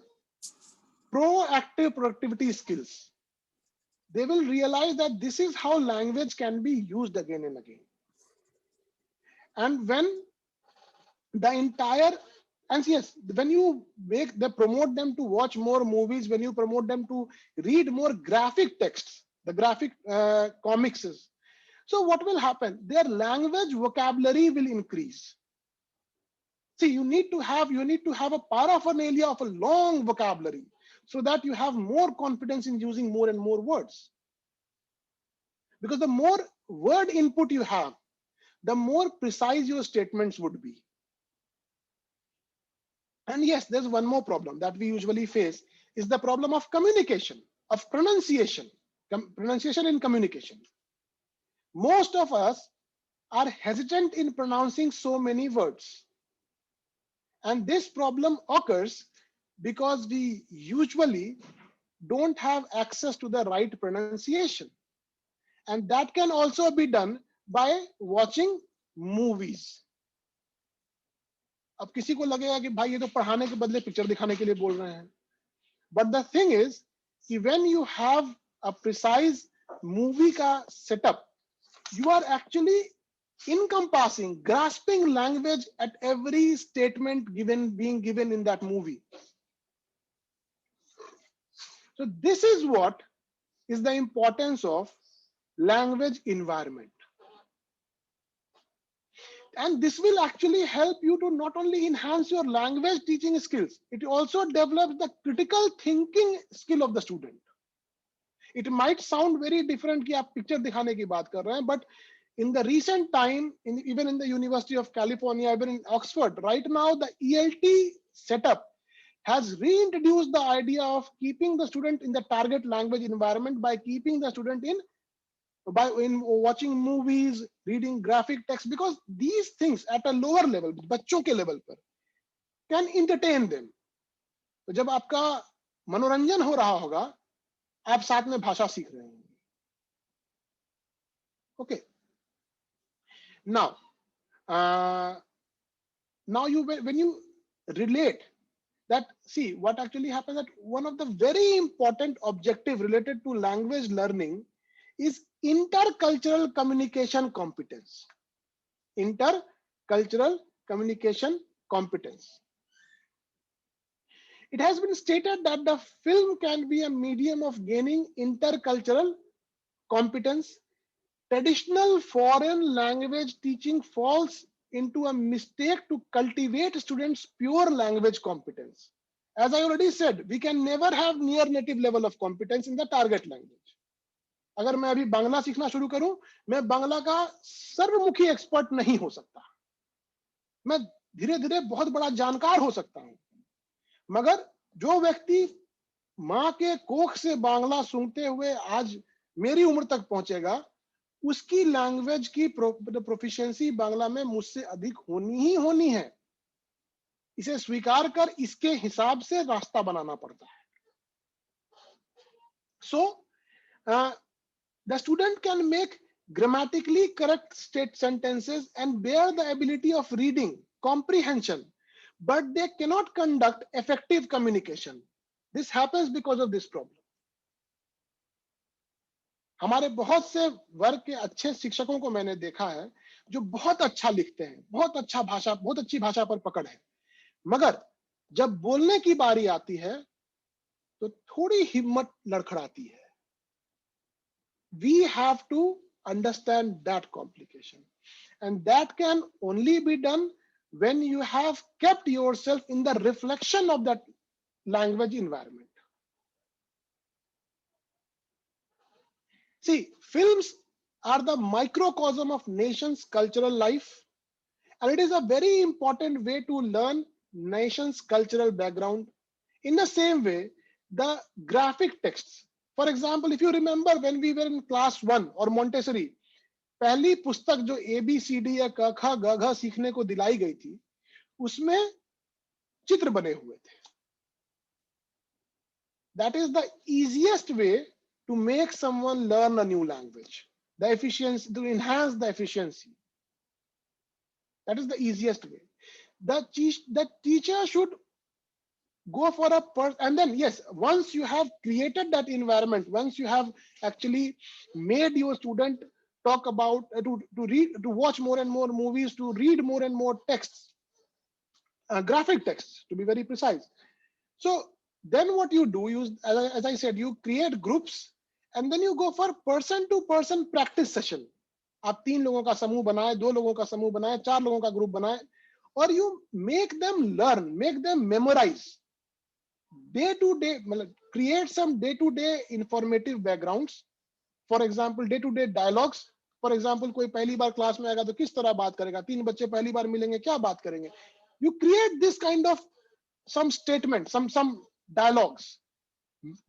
Speaker 2: proactive productivity skills. They will realize that this is how language can be used again and again. And when the entire, and yes, when you promote them to watch more movies, when you promote them to read more graphic texts, the graphic comics, so what will happen? Their language vocabulary will increase. See, you need to have a paraphernalia of a long vocabulary so that you have more confidence in using more and more words. Because the more word input you have, the more precise your statements would be. And yes, there's one more problem that we usually face is the problem of communication, of pronunciation, pronunciation in communication. Most of us are hesitant in pronouncing so many words. And this problem occurs because we usually don't have access to the right pronunciation. And that can also be done by watching movies. अब किसी को लगेगा कि भाई ये तो पढ़ाने के बदले पिक्चर दिखाने के लिए बोल रहे हैं. But the thing is, when you have a precise movie ka setup, you are actually encompassing, grasping language at every statement being given in that movie. So this is what is the importance of language environment. And this will actually help you to not only enhance your language teaching skills, it also develops the critical thinking skill of the student. It might sound very different कि आप picture दिखाने की बात कर रहे हैं, but in the recent time, even in the University of California, even in Oxford, right now the ELT setup has reintroduced the idea of keeping the student in the target language environment by keeping the student in watching movies, reading graphic text, because these things at a lower level, बच्चों के level पर, can entertain them. तो जब आपका मनोरंजन हो रहा होगा, आप साथ में भाषा सीख रहे होंगे. Okay. Now, when you relate that, see what actually happens, that one of the very important objective related to language learning is intercultural communication competence. Intercultural communication competence. It has been stated that the film can be a medium of gaining intercultural competence. Traditional foreign language teaching falls into a mistake to cultivate students' pure language competence. As I already said, we can never have near native level of competence in the target language. अगर मैं अभी बांग्ला सीखना शुरू करूं, मैं बांग्ला का सर्वमुखी expert नहीं हो सकता, मैं धीरे धीरे बहुत बड़ा जानकार हो सकता हूं। मगर जो व्यक्ति माँ के कोख से बांग्ला सुनते हुए आज मेरी उम्र तक पहुंचेगा, उसकी लैंग्वेज की प्रोफिशिएंसी बांग्ला में मुझसे अधिक होनी ही होनी है। इसे स्वीकार कर इसके हिसाब से रास्ता बनाना पड़ता है। So the student can make grammatically correct state sentences and bear the ability of reading comprehension, but they cannot conduct effective communication. This happens because of this problem. हमारे बहुत से वर्ग के अच्छे शिक्षकों को मैंने देखा है जो बहुत अच्छा लिखते हैं, बहुत अच्छी भाषा पर पकड़ है, मगर जब बोलने की बारी आती है तो थोड़ी हिम्मत लड़खड़ाती है। We have to understand that complication, and that can only be done when you have kept yourself in the reflection of that language environment. See, films are the microcosm of nation's cultural life, and it is a very important way to learn nation's cultural background. In the same way, the graphic texts, for example, if you remember when we were in class 1 or Montessori, पहली पुस्तक जो ABCD या क ख ग घ सीखने को दिलाई गई थी, उसमें चित्र बने हुए थे। That is the easiest way to make someone learn a new language. The efficiency, to enhance the efficiency. That is the easiest way. The teacher should go for a person, and then yes, once you have created that environment, once you have actually made your student talk about to read, to watch more and more movies, to read more and more texts, graphic texts to be very precise. So then what you do, you, as I said, you create groups and then you go for person to person practice session. आप 3 लोगों का समूह बनाए, 2 लोगों का समूह बनाए, 4 लोगों का ग्रुप बनाए, और you make them learn, make them memorize. Day to day, create some day to day informative backgrounds. For example, day to day dialogues. For example, कोई पहली बार क्लास में आएगा तो किस तरह बात करेगा, 3 बच्चे पहली बार मिलेंगे क्या बात करेंगे. You create this kind of some statement, some dialogues.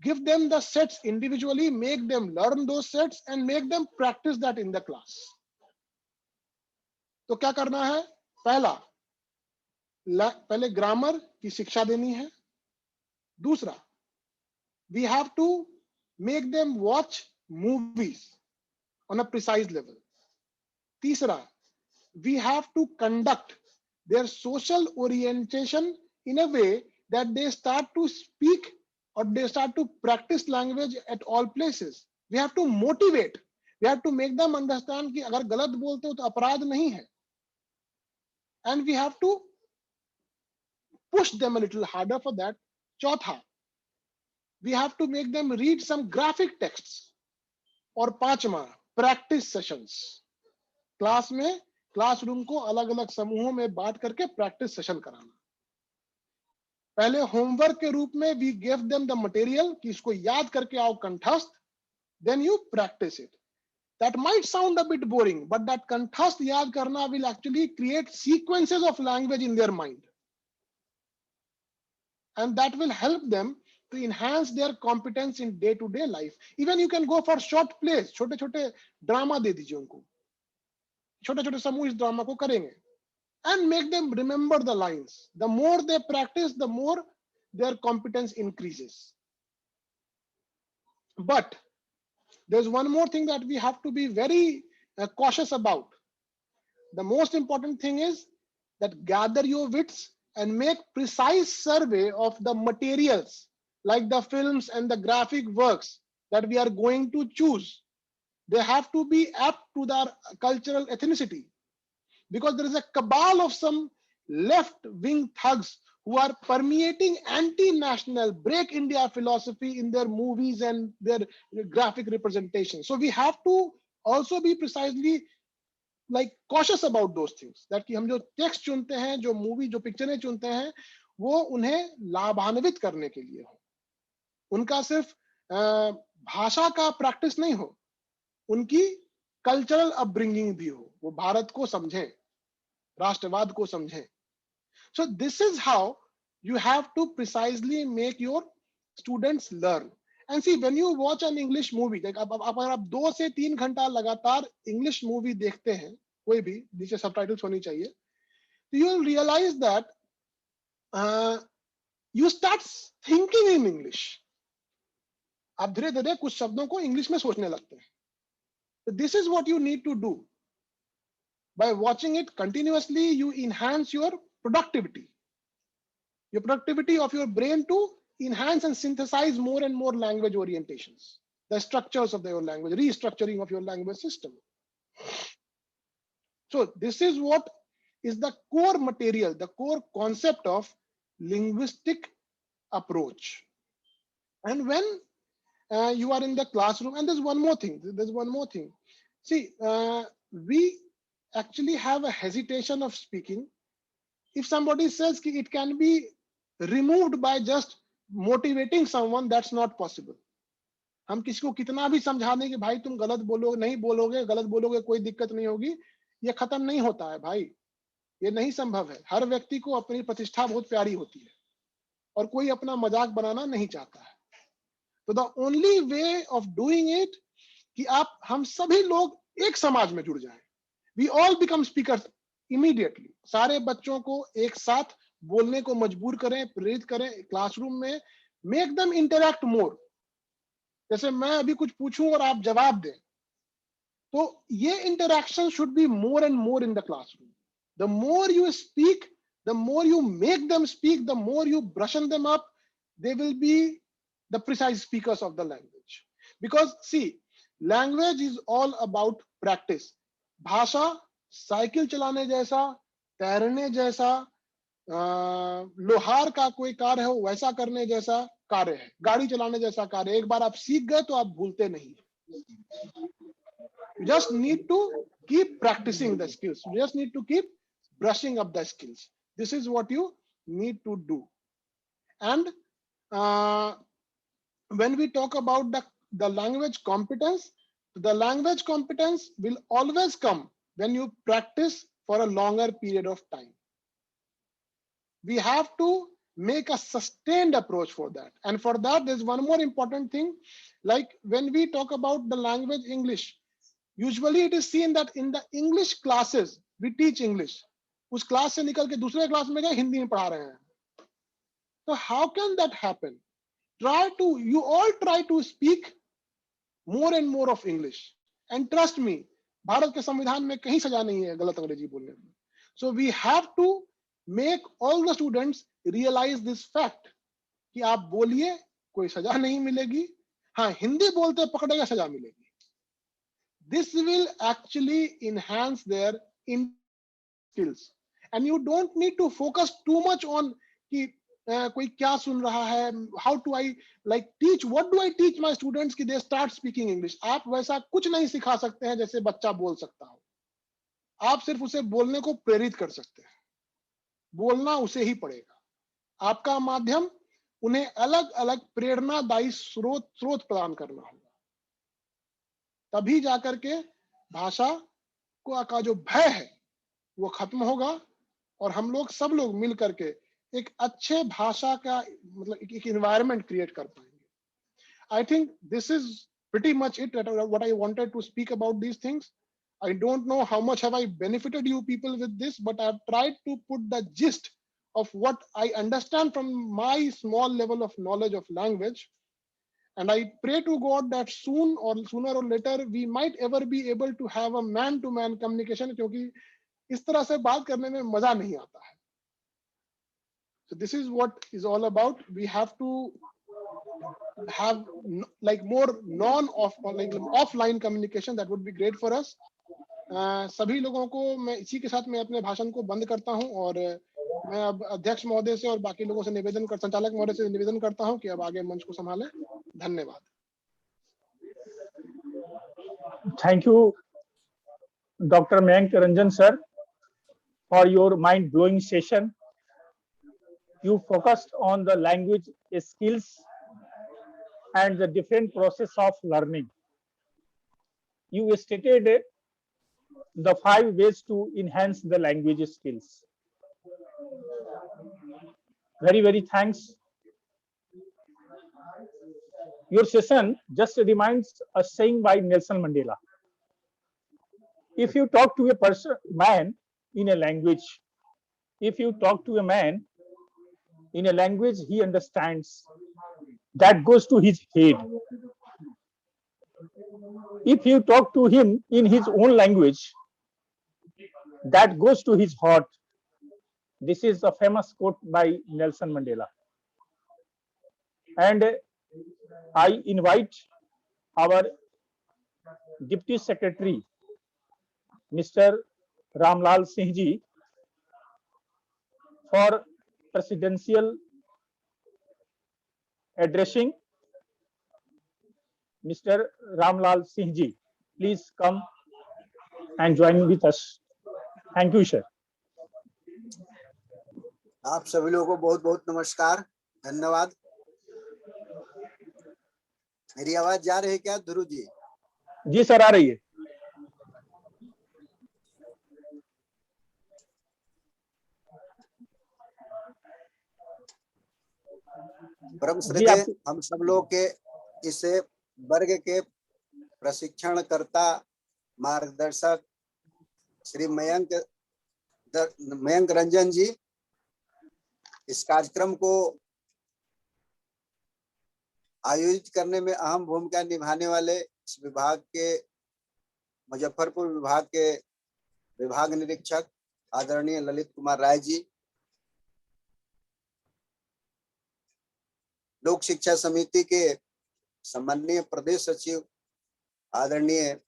Speaker 2: Give them the sets individually, make them learn those sets and make them practice that in the class. तो क्या करना है? पहले ग्रामर की शिक्षा देनी है. दूसरा, we have to make them watch movies on a precise level. तीसरा, we have to conduct their social orientation in a way that they start to speak or they start to practice language at all places. We have to motivate. We have to make them understand कि अगर गलत बोलते हो तो अपराध नहीं है. And we have to push them a little harder for that. चौथा, we have to make them read some graphic texts. और पांचवा, practice sessions. क्लास में, क्लासरूम को अलग अलग समूहों में बांट करके प्रैक्टिस सेशन कराना. पहले होमवर्क के रूप में we give them the material कि इसको याद करके आओ कंठस्थ, then you practice it. That might sound a bit boring, but that कंठस्थ याद करना will actually create sequences of language in their mind, and that will help them to enhance their competence in day-to-day life. Even you can go for short plays, छोटे-छोटे drama दे दीजिए उनको, छोटे-छोटे समूह इस drama को करेंगे, and make them remember the lines. The more they practice, the more their competence increases. But there's one more thing that we have to be very cautious about. The most important thing is that gather your wits and make precise survey of the materials like the films and the graphic works that we are going to choose. They have to be apt to their cultural ethnicity, because there is a cabal of some left-wing thugs who are permeating anti-national, break India philosophy in their movies and their graphic representation. So we have to also be precisely like cautious about those things, that कि हम जो text चुनते हैं, जो movie, जो pictures चुनते हैं, वो उन्हें लाभान्वित करने के लिए हो. उनका सिर्फ भाषा का practice नहीं हो, उनकी कल्चरल अपब्रिंगिंग भी हो, वो भारत को समझें, राष्ट्रवाद को समझें. So this is how you have to precisely make your students learn. And see, when you watch an English movie, like अगर आप 2 से 3 घंटा लगातार English movie देखते हैं, कोई भी जिसे subtitles होनी चाहिए, तो you will realize that you start thinking in English. आप धीरे धीरे कुछ शब्दों को इंग्लिश में सोचने लगते हैं. So this is what you need to do. By watching it continuously, you enhance your productivity of your brain to enhance and synthesize more and more language orientations, the structures of your language, restructuring of your language system. So this is what is the core material, the core concept of linguistic approach. And when you are in the classroom, and there's one more thing. See, we actually have a hesitation of speaking. If somebody says it can be removed by just motivating someone, that's not possible. हम किसी को कितना भी समझा दें कि भाई तुम गलत बोलो, नहीं बोलोगे, गलत बोलोगे, कोई दिक्कत नहीं होगी, ये खत्म नहीं होता है भाई, ये नहीं संभव है. हर व्यक्ति को अपनी प्रतिष्ठा बहुत प्यारी होती है और कोई अपना मजाक बनाना नहीं चाहता है. तो the only way of doing it कि आप हम सभी लोग एक समाज में जुड़ जाएं. We all become speakers immediately. सारे बच्चों को एक साथ बोलने को मजबूर करें, प्रेरित करें क्लासरूम में. मेक देम इंटरैक्ट मोर. जैसे मैं अभी कुछ पूछूं और आप जवाब दें, तो ये interaction should be more and more in the classroom. The more you speak, the more you make them speak, the more you brush them up, they will be the precise speakers of the language. Because see, language is all about practice. भाषा cycle चलाने जैसा, तैरने जैसा, लोहार का कोई कार्य हो वैसा करने जैसा कार्य है, गाड़ी चलाने जैसा कार्य. एक बार आप सीख गए तो आप भूलते नहीं. You just need to keep practicing the skills. You just need to keep brushing up the skills. This is what you need to do. And when we talk about the language competence, the language competence will always come when you practice for a longer period of time. We have to make a sustained approach for that. And for that, there's one more important thing. Like when we talk about the language English, usually it is seen that in the English classes, we teach English. उस class से निकल के दूसरे class में गए हिंदी में पढ़ा रहे हैं. So how can that happen? You all try to speak more and more of English. And trust me, Bharat के संविधान में कहीं सजा नहीं है गलत अंग्रेजी बोलने में. So we have to make all the students realize this fact कि आप बोलिए, कोई सजा नहीं मिलेगी. हाँ, हिंदी बोलते पकड़ेगा, सजा मिलेगी. This will actually enhance their skills. And you don't need to focus too much on कि कोई क्या सुन रहा है, how do I like teach, what do I teach my students कि they start speaking English. आप वैसा कुछ नहीं सिखा सकते हैं जैसे बच्चा बोल सकता हो. आप सिर्फ उसे बोलने को प्रेरित कर सकते हैं. बोलना उसे ही पड़ेगा. आपका माध्यम उन्हें अलग अलग प्रेरणादायी स्रोत प्रदान करना होगा. तभी जाकर के भाषा का जो भय है वो खत्म होगा और हम लोग सब लोग मिल करके एक अच्छे भाषा का मतलब एक एनवायरनमेंट क्रिएट कर पाएंगे. I think this is pretty much it, what I wanted to speak about these things. I don't know how much have I benefited you people with this, but I've tried to put the gist of what I understand from my small level of knowledge of language. And I pray to God that sooner or later we might ever be able to have a man-to-man communication, क्योंकि इस तरह से बात करने में मजा नहीं आता है. So this is what is all about. We have to have like more offline communication. That would be great for us. सभी लोगों को मैं इसी के साथ मैं अपने भाषण को बंद करता हूं और मैं अब अध्यक्ष महोदय से और बाकी लोगों से संचालक महोदय से निवेदन करता हूं कि अब आगे मंच को संभालें. धन्यवाद.
Speaker 1: Thank you, Dr. Mayank Ranjan sir, for your mind-blowing session. You focused on the language skills and the different process of learning. you stated the 5 ways to enhance the language skills. Very thanks. Your session just reminds a saying by Nelson Mandela. If you talk to a man in a language, if you talk to a man in a language he understands, that goes to his head. If you talk to him in his own language, that goes to his heart. This is a famous quote by Nelson Mandela. And I invite our Deputy Secretary, Mr. Ramlal Singh ji, for presidential addressing. Mr. Ramlal Singh ji, please come and join with us. Thank you, sir.
Speaker 4: आप सभी लोगों को बहुत बहुत नमस्कार, धन्यवाद। मेरी आवाज जा रही है क्या ध्रुव जी?
Speaker 1: जी सर, आ रही है।
Speaker 4: परम श्रद्धेय हम सब लोग के इस वर्ग के प्रशिक्षणकर्ता मार्गदर्शक श्री मयंक रंजन जी, इस कार्यक्रम को आयोजित करने में अहम भूमिका निभाने वाले इस विभाग के मुजफ्फरपुर विभाग के विभाग निरीक्षक आदरणीय ललित कुमार राय जी, लोक शिक्षा समिति के सम्माननीय प्रदेश सचिव आदरणीय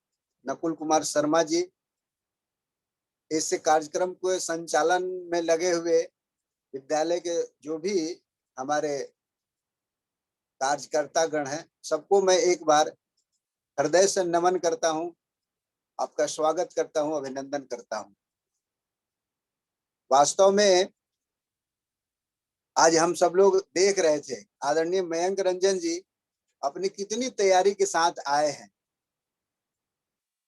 Speaker 4: नकुल कुमार शर्मा जी, इस कार्यक्रम को संचालन में लगे हुए विद्यालय के जो भी हमारे कार्यकर्ता गण हैं, सबको मैं एक बार हृदय से नमन करता हूं, आपका स्वागत करता हूं, अभिनंदन करता हूं। वास्तव में आज हम सब लोग देख रहे थे आदरणीय मयंक रंजन जी अपनी कितनी तैयारी के साथ आए हैं।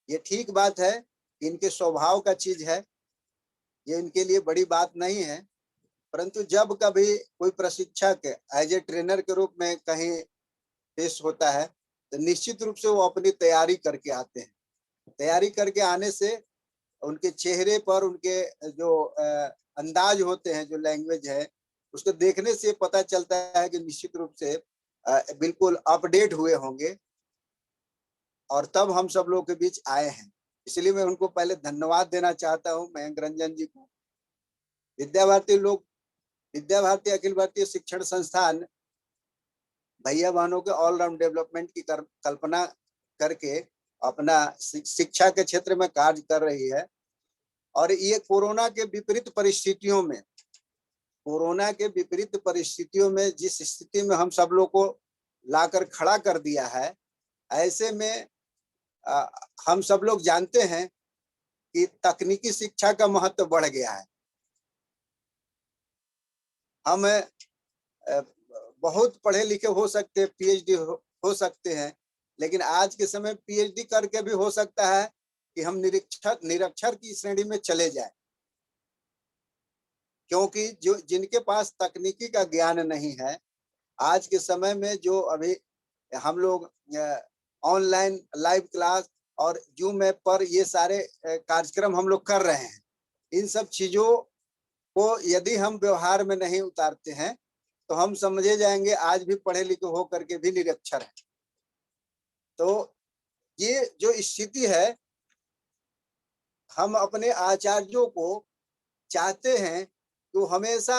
Speaker 4: ये ठीक बात है, इनके स्वभाव का चीज है, ये इनके लिए बड़ी बात नहीं है, परंतु जब कभी कोई प्रशिक्षक एज ए ट्रेनर के रूप में कहीं पेश होता है तो निश्चित रूप से वो अपनी तैयारी करके आते हैं। तैयारी करके आने से उनके चेहरे पर उनके जो अंदाज होते हैं, जो लैंग्वेज है, उसको देखने से पता चलता है कि निश्चित रूप से बिल्कुल अपडेट हुए होंगे और तब हम सब लोग के बीच आए हैं। इसलिए मैं उनको पहले धन्यवाद देना चाहता हूं, मयंक रंजन जी को। विद्या भारती अखिल भारतीय शिक्षण संस्थान भैया बहनों के ऑलराउंड डेवलपमेंट की कल्पना करके अपना शिक्षा के क्षेत्र में कार्य कर रही है। और ये कोरोना के विपरीत परिस्थितियों में जिस स्थिति में हम सब लोग को लाकर खड़ा कर दिया है, ऐसे में हम सब लोग जानते हैं कि तकनीकी शिक्षा का महत्व बढ़ गया है। हम बहुत पढ़े लिखे हो सकते हैं, पीएचडी हो सकते हैं, लेकिन आज के समय पीएचडी करके भी हो सकता है कि हम निरक्षर की श्रेणी में चले जाएं, क्योंकि जो जिनके पास तकनीकी का ज्ञान नहीं है, आज के समय में जो अभी हम लोग ऑनलाइन लाइव क्लास और जूम ऐप पर ये सारे कार्यक्रम हम लोग कर रहे हैं, इन सब चीजों को यदि हम व्यवहार में नहीं उतारते हैं तो हम समझे जाएंगे आज भी पढ़े लिखे हो करके भी निरक्षर है। तो ये जो स्थिति है, हम अपने आचार्यों को चाहते हैं कि हमेशा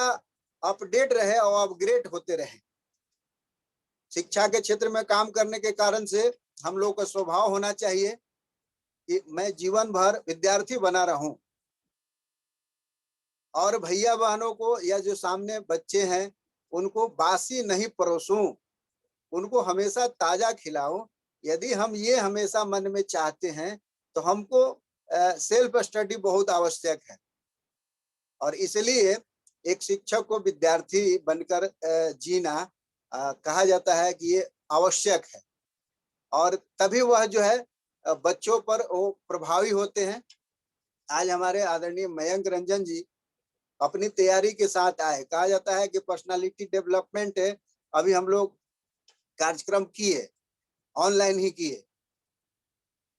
Speaker 4: अपडेट रहे और अपग्रेड होते रहे। शिक्षा के क्षेत्र में काम करने के कारण से हम लोग का स्वभाव होना चाहिए कि मैं जीवन भर विद्यार्थी बना रहूं और भैया बहनों को या जो सामने बच्चे हैं उनको बासी नहीं परोसूं, उनको हमेशा ताजा खिलाऊं। यदि हम ये हमेशा मन में चाहते हैं तो हमको सेल्फ स्टडी बहुत आवश्यक है। और इसलिए एक शिक्षक को विद्यार्थी बनकर जीना कहा जाता है कि ये आवश्यक है, और तभी वह जो है बच्चों पर वो प्रभावी होते हैं। आज हमारे आदरणीय मयंक रंजन जी अपनी तैयारी के साथ आए। कहा जाता है कि पर्सनालिटी डेवलपमेंट है, अभी हम लोग कार्यक्रम किए, ऑनलाइन ही किए,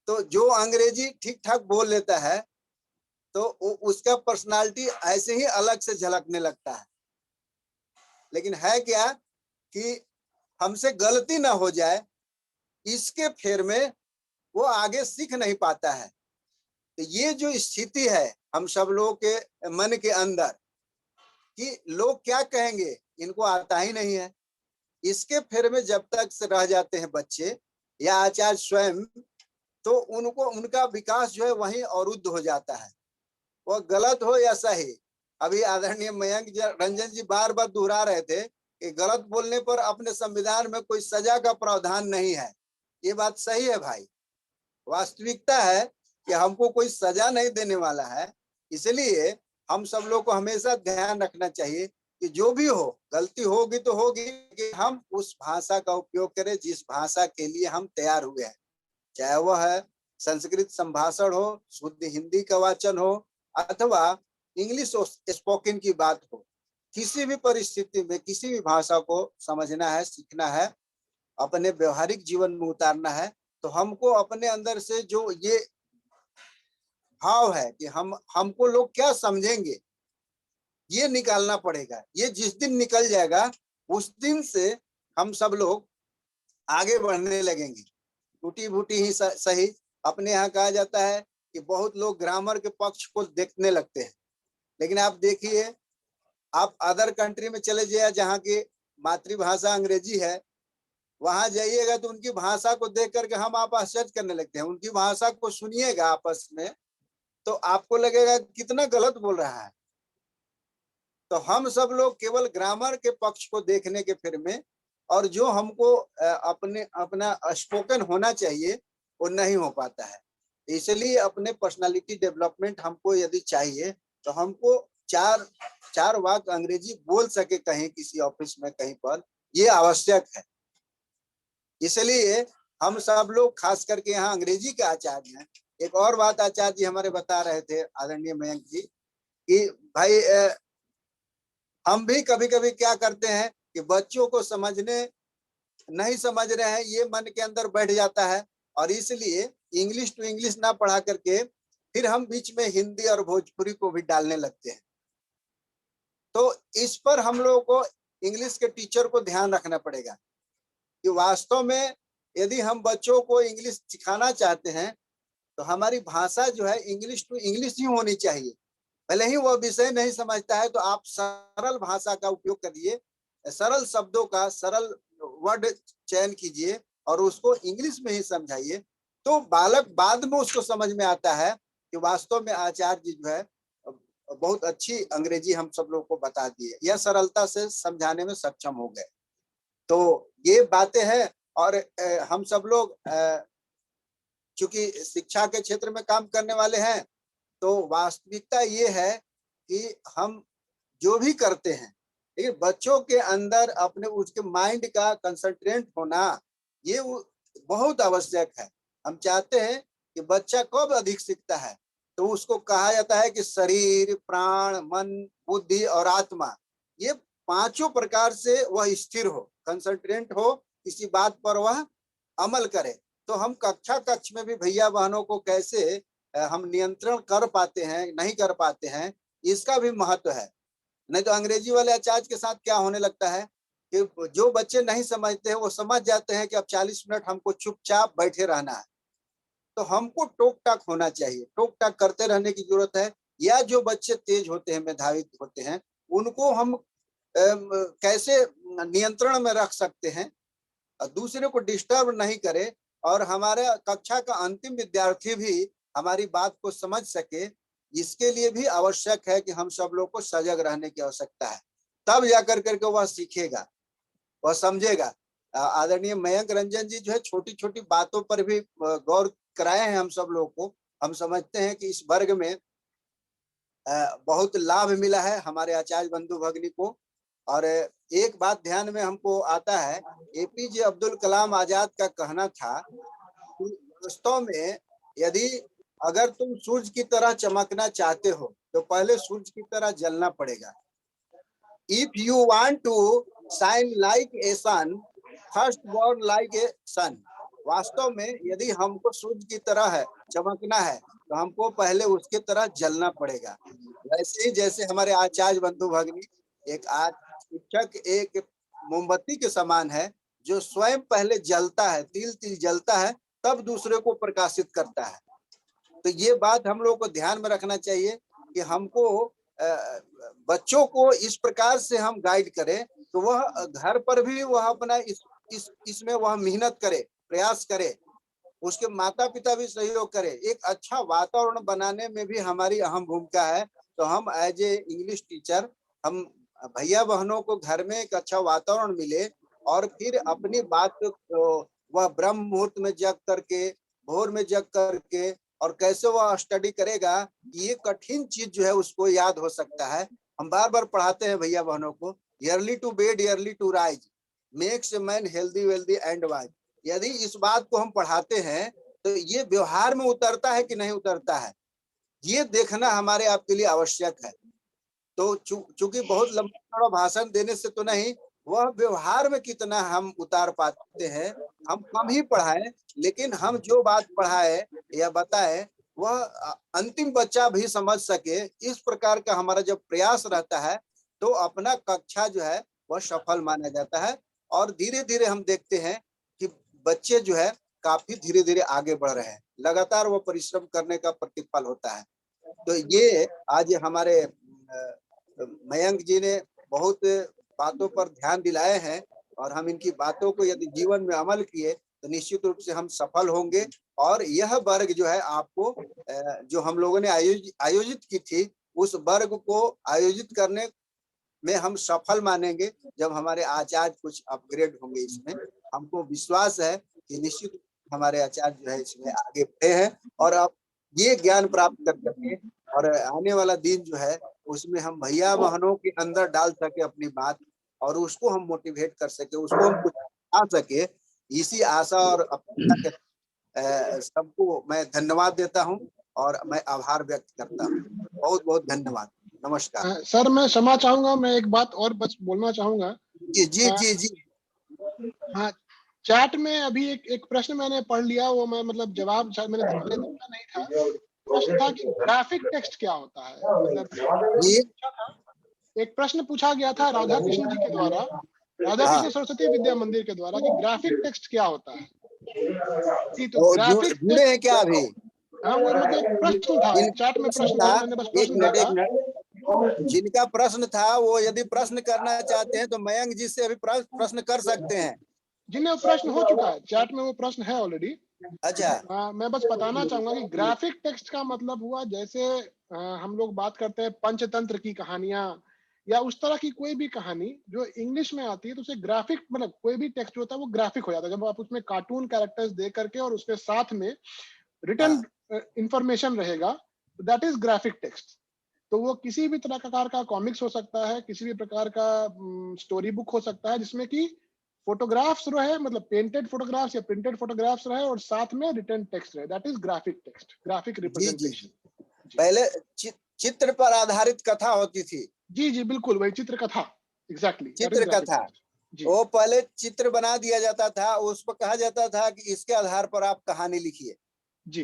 Speaker 4: तो जो अंग्रेजी ठीक ठाक बोल लेता है तो उसका पर्सनालिटी ऐसे ही अलग से झलकने लगता है। लेकिन है क्या कि हमसे गलती ना हो जाए, इसके फेर में वो आगे सीख नहीं पाता है। तो ये जो स्थिति है हम सब लोगों के मन के अंदर कि लोग क्या कहेंगे, इनको आता ही नहीं है, इसके फेर में जब तक से रह जाते हैं बच्चे या आचार्य स्वयं, तो उनको उनका विकास जो है वहीं अवरुद्ध हो जाता है। वह गलत हो या सही, अभी आदरणीय मयंक रंजन जी बार बार दोहरा रहे थे कि गलत बोलने पर अपने संविधान में कोई सजा का प्रावधान नहीं है। ये बात सही है भाई, वास्तविकता है कि हमको कोई सजा नहीं देने वाला है। इसलिए हम सब लोग को हमेशा ध्यान रखना चाहिए कि जो भी हो, गलती होगी तो होगी, कि हम उस भाषा का उपयोग करें जिस भाषा के लिए हम तैयार हुए हैं, चाहे वह है संस्कृत संभाषण हो, शुद्ध हिंदी का वाचन हो, अथवा इंग्लिश स्पोकन की बात हो। किसी भी परिस्थिति में किसी भी भाषा को समझना है, सीखना है, अपने व्यवहारिक जीवन में उतारना है, तो हमको अपने अंदर से जो ये भाव है कि हमको लोग क्या समझेंगे, ये निकालना पड़ेगा। ये जिस दिन निकल जाएगा उस दिन से हम सब लोग आगे बढ़ने लगेंगे। टूटी फूटी ही सही, अपने यहाँ कहा जाता है कि बहुत लोग ग्रामर के पक्ष को देखने लगते हैं, लेकिन आप देखिए, आप अदर कंट्री में चले जाइए जहाँ की मातृभाषा अंग्रेजी है, वहां जाइएगा तो उनकी भाषा को देख करके हम आप आश्चर्य करने लगते हैं। उनकी भाषा को सुनिएगा आपस में तो आपको लगेगा कितना गलत बोल रहा है। तो हम सब लोग केवल ग्रामर के पक्ष को देखने के फिर में, और जो हमको अपना स्पोकन होना चाहिए वो नहीं हो पाता है। इसलिए अपने पर्सनालिटी डेवलपमेंट हमको यदि चाहिए तो हमको चार वाक्य अंग्रेजी बोल सके कहीं किसी ऑफिस में कहीं पर, ये आवश्यक है। इसलिए हम सब लोग खास करके यहाँ अंग्रेजी के आचार्य हैं। एक और बात आचार्य जी हमारे बता रहे थे आदरणीय मयंक जी कि भाई हम भी कभी कभी क्या करते हैं कि बच्चों को नहीं समझ रहे हैं, ये मन के अंदर बैठ जाता है, और इसलिए इंग्लिश टू इंग्लिश ना पढ़ा करके फिर हम बीच में हिंदी और भोजपुरी को भी डालने लगते हैं। तो इस पर हम लोगों को इंग्लिश के टीचर को ध्यान रखना पड़ेगा कि वास्तव में यदि हम बच्चों को इंग्लिश सिखाना चाहते हैं तो हमारी भाषा जो है इंग्लिश टू इंग्लिश ही होनी चाहिए। भले ही वह विषय नहीं समझता है तो आप सरल भाषा का उपयोग करिए, सरल शब्दों का सरल वर्ड चयन कीजिए और उसको इंग्लिश में ही समझाइए, तो बालक बाद में उसको समझ में आता है कि वास्तव में आचार्य जी जो है बहुत अच्छी अंग्रेजी हम सब लोग को बता दिए, यह सरलता से समझाने में सक्षम हो गए। तो ये बातें हैं, और हम सब लोग चूंकि शिक्षा के क्षेत्र में काम करने वाले हैं, तो वास्तविकता ये है कि हम जो भी करते हैं, लेकिन बच्चों के अंदर अपने उसके माइंड का कंसंट्रेट होना ये बहुत आवश्यक है। हम चाहते हैं कि बच्चा कब अधिक सीखता है, तो उसको कहा जाता है कि शरीर, प्राण, मन, बुद्धि और आत्मा, ये पांचों प्रकार से वह स्थिर हो, कंसंट्रेट हो, किसी बात पर वह अमल करे। तो हम कक्ष में भी भैया बहनों को कैसे हम नियंत्रण कर पाते हैं, नहीं कर पाते हैं, इसका भी महत्व है। नहीं तो अंग्रेजी वाले आचार्य के साथ क्या होने लगता है कि जो बच्चे नहीं समझते हैं वो समझ जाते हैं कि अब 40 मिनट हमको चुपचाप बैठे रहना है। तो हमको टोक टाक होना चाहिए, टोक टाक करते रहने की जरूरत है। या जो बच्चे तेज होते हैं, मेधावी होते हैं, उनको हम कैसे नियंत्रण में रख सकते हैं, दूसरे को डिस्टर्ब नहीं करे, और हमारे कक्षा का अंतिम विद्यार्थी भी हमारी बात को समझ सके, इसके लिए भी आवश्यक है कि हम सब लोग को सजग रहने की आवश्यकता है। तब जाकर करके वह सीखेगा, वह समझेगा। आदरणीय मयंक रंजन जी जो है छोटी छोटी बातों पर भी गौर कराए हैं हम सब लोग को। हम समझते हैं कि इस वर्ग में बहुत लाभ मिला है हमारे आचार्य बंधु भगिनी को। और एक बात ध्यान में हमको आता है, एपीजे अब्दुल कलाम आजाद का कहना था कि वास्तव में यदि अगर तुम सूरज की तरह चमकना चाहते हो तो पहले सूरज की तरह जलना पड़ेगा। If you want to shine like a sun, first burn like a sun. वास्तव में यदि हमको सूरज की तरह है चमकना है तो हमको पहले उसके तरह जलना पड़ेगा। वैसे ही जैसे हमारे आचार्य बंधु भगिनी, एक शिक्षक एक मोमबत्ती के समान है जो स्वयं पहले जलता है, तिल तिल जलता है, तब दूसरे को प्रकाशित करता है। तो ये बात हम लोग को ध्यान में रखना चाहिए कि हमको बच्चों को इस प्रकार से हम गाइड करें तो वह घर पर भी वह अपना इसमें वह मेहनत करे, प्रयास करे, उसके माता पिता भी सहयोग करें। एक अच्छा वातावरण बनाने में भी हमारी अहम भूमिका है। तो हम एज ए इंग्लिश टीचर, हम भैया बहनों को घर में एक अच्छा वातावरण मिले और फिर अपनी बात को वह ब्रह्म मुहूर्त में जग करके, भोर में जग करके, और कैसे वह स्टडी करेगा, ये कठिन चीज जो है उसको याद हो सकता है। हम बार बार पढ़ाते हैं भैया बहनों को, early to bed early to rise makes a man healthy wealthy and wise. यदि इस बात को हम पढ़ाते हैं तो ये व्यवहार में उतरता है कि नहीं उतरता है, ये देखना हमारे आपके लिए आवश्यक है। तो चूंकि बहुत लंबा भाषण देने से तो नहीं, वह व्यवहार में कितना हम उतार पाते हैं। हम कम ही पढ़ाएं, लेकिन हम जो बात पढ़ाए या बताए वह अंतिम बच्चा भी समझ सके, इस प्रकार का हमारा जब प्रयास रहता है तो अपना कक्षा जो है वह सफल माना जाता है। और धीरे धीरे हम देखते हैं कि बच्चे जो है काफी धीरे धीरे आगे बढ़ रहे हैं, लगातार वो परिश्रम करने का प्रतिफल होता है। तो ये आज हमारे मयंक जी ने बहुत बातों पर ध्यान दिलाए हैं, और हम इनकी बातों को यदि जीवन में अमल किए तो निश्चित रूप से हम सफल होंगे। और यह वर्ग जो है आपको जो हम लोगों ने आयोजित की थी, उस वर्ग को आयोजित करने में हम सफल मानेंगे जब हमारे आचार्य कुछ अपग्रेड होंगे। इसमें हमको विश्वास है कि निश्चित हमारे आचार्य जो है इसमें आगे बढ़े हैं, और अब ये ज्ञान प्राप्त कर सके और आने वाला दिन जो है उसमें हम भैया बहनों के अंदर डाल सके अपनी बात, और उसको हम मोटिवेट कर सके, उसको हम कुछ आ सके। इसी आशा और अपेक्षा के सबको मैं धन्यवाद देता हूं और मैं आभार व्यक्त करता हूं। बहुत बहुत धन्यवाद, नमस्कार।
Speaker 2: सर मैं क्षमा चाहूंगा, मैं एक बात और बस बोलना चाहूंगा।
Speaker 4: जी जी जी जी।
Speaker 2: हाँ, चैट में अभी एक प्रश्न मैंने पढ़ लिया, वो मैं मतलब जवाब शायद मैंने देखा नहीं था। प्रश्न था कि ग्राफिक टेक्स्ट क्या होता है। मतलब एक प्रश्न पूछा गया था राधा कृष्ण जी के द्वारा, राधा कृष्ण सरस्वती विद्या मंदिर के द्वारा, कि ग्राफिक टेक्स्ट क्या होता है। जी, तो ग्राफिक
Speaker 4: जुड़े हैं क्या अभी?
Speaker 2: हाँ, वो मतलब एक प्रश्न था, चैट में प्रश्न था, मैंने बस प्रश्न देखा।
Speaker 4: जिनका प्रश्न था वो यदि प्रश्न करना चाहते हैं तो मयंक जी से अभी प्रश्न कर सकते हैं।
Speaker 2: जिन्हें प्रश्न हो चुका है, चैट में वो प्रश्न है ऑलरेडी।
Speaker 4: अच्छा,
Speaker 2: मैं बस बताना चाहूंगा कि ग्राफिक टेक्स्ट का मतलब हुआ, जैसे हम लोग बात करते हैं पंचतंत्र की कहानियां या उस तरह की कोई भी कहानी जो इंग्लिश में आती है, तो उसे ग्राफिक, मतलब कोई भी टेक्स्ट होता है वो ग्राफिक हो जाता है जब आप उसमें कार्टून कैरेक्टर्स दे करके और उसके साथ में रिटन इंफॉर्मेशन रहेगा, दैट इज ग्राफिक टेक्स्ट। तो वो किसी भी तरह का कॉमिक्स हो सकता है, किसी भी प्रकार का स्टोरी बुक हो सकता है, जिसमें कि फोटोग्राफ्स रहे, मतलब पेंटेड फोटोग्राफ्स या प्रिंटेड फोटोग्राफ्स रहे, और साथ में रिटन टेक्स्ट रहे, that is graphic text, graphic representation.
Speaker 4: पहले चित्र पर आधारित कथा होती थी।
Speaker 2: जी जी बिल्कुल, वही चित्र कथा, एग्जैक्टली
Speaker 4: चित्र कथा। वो पहले चित्र बना दिया जाता था, उस पर कहा जाता था कि इसके आधार पर आप कहानी लिखिए।
Speaker 2: जी,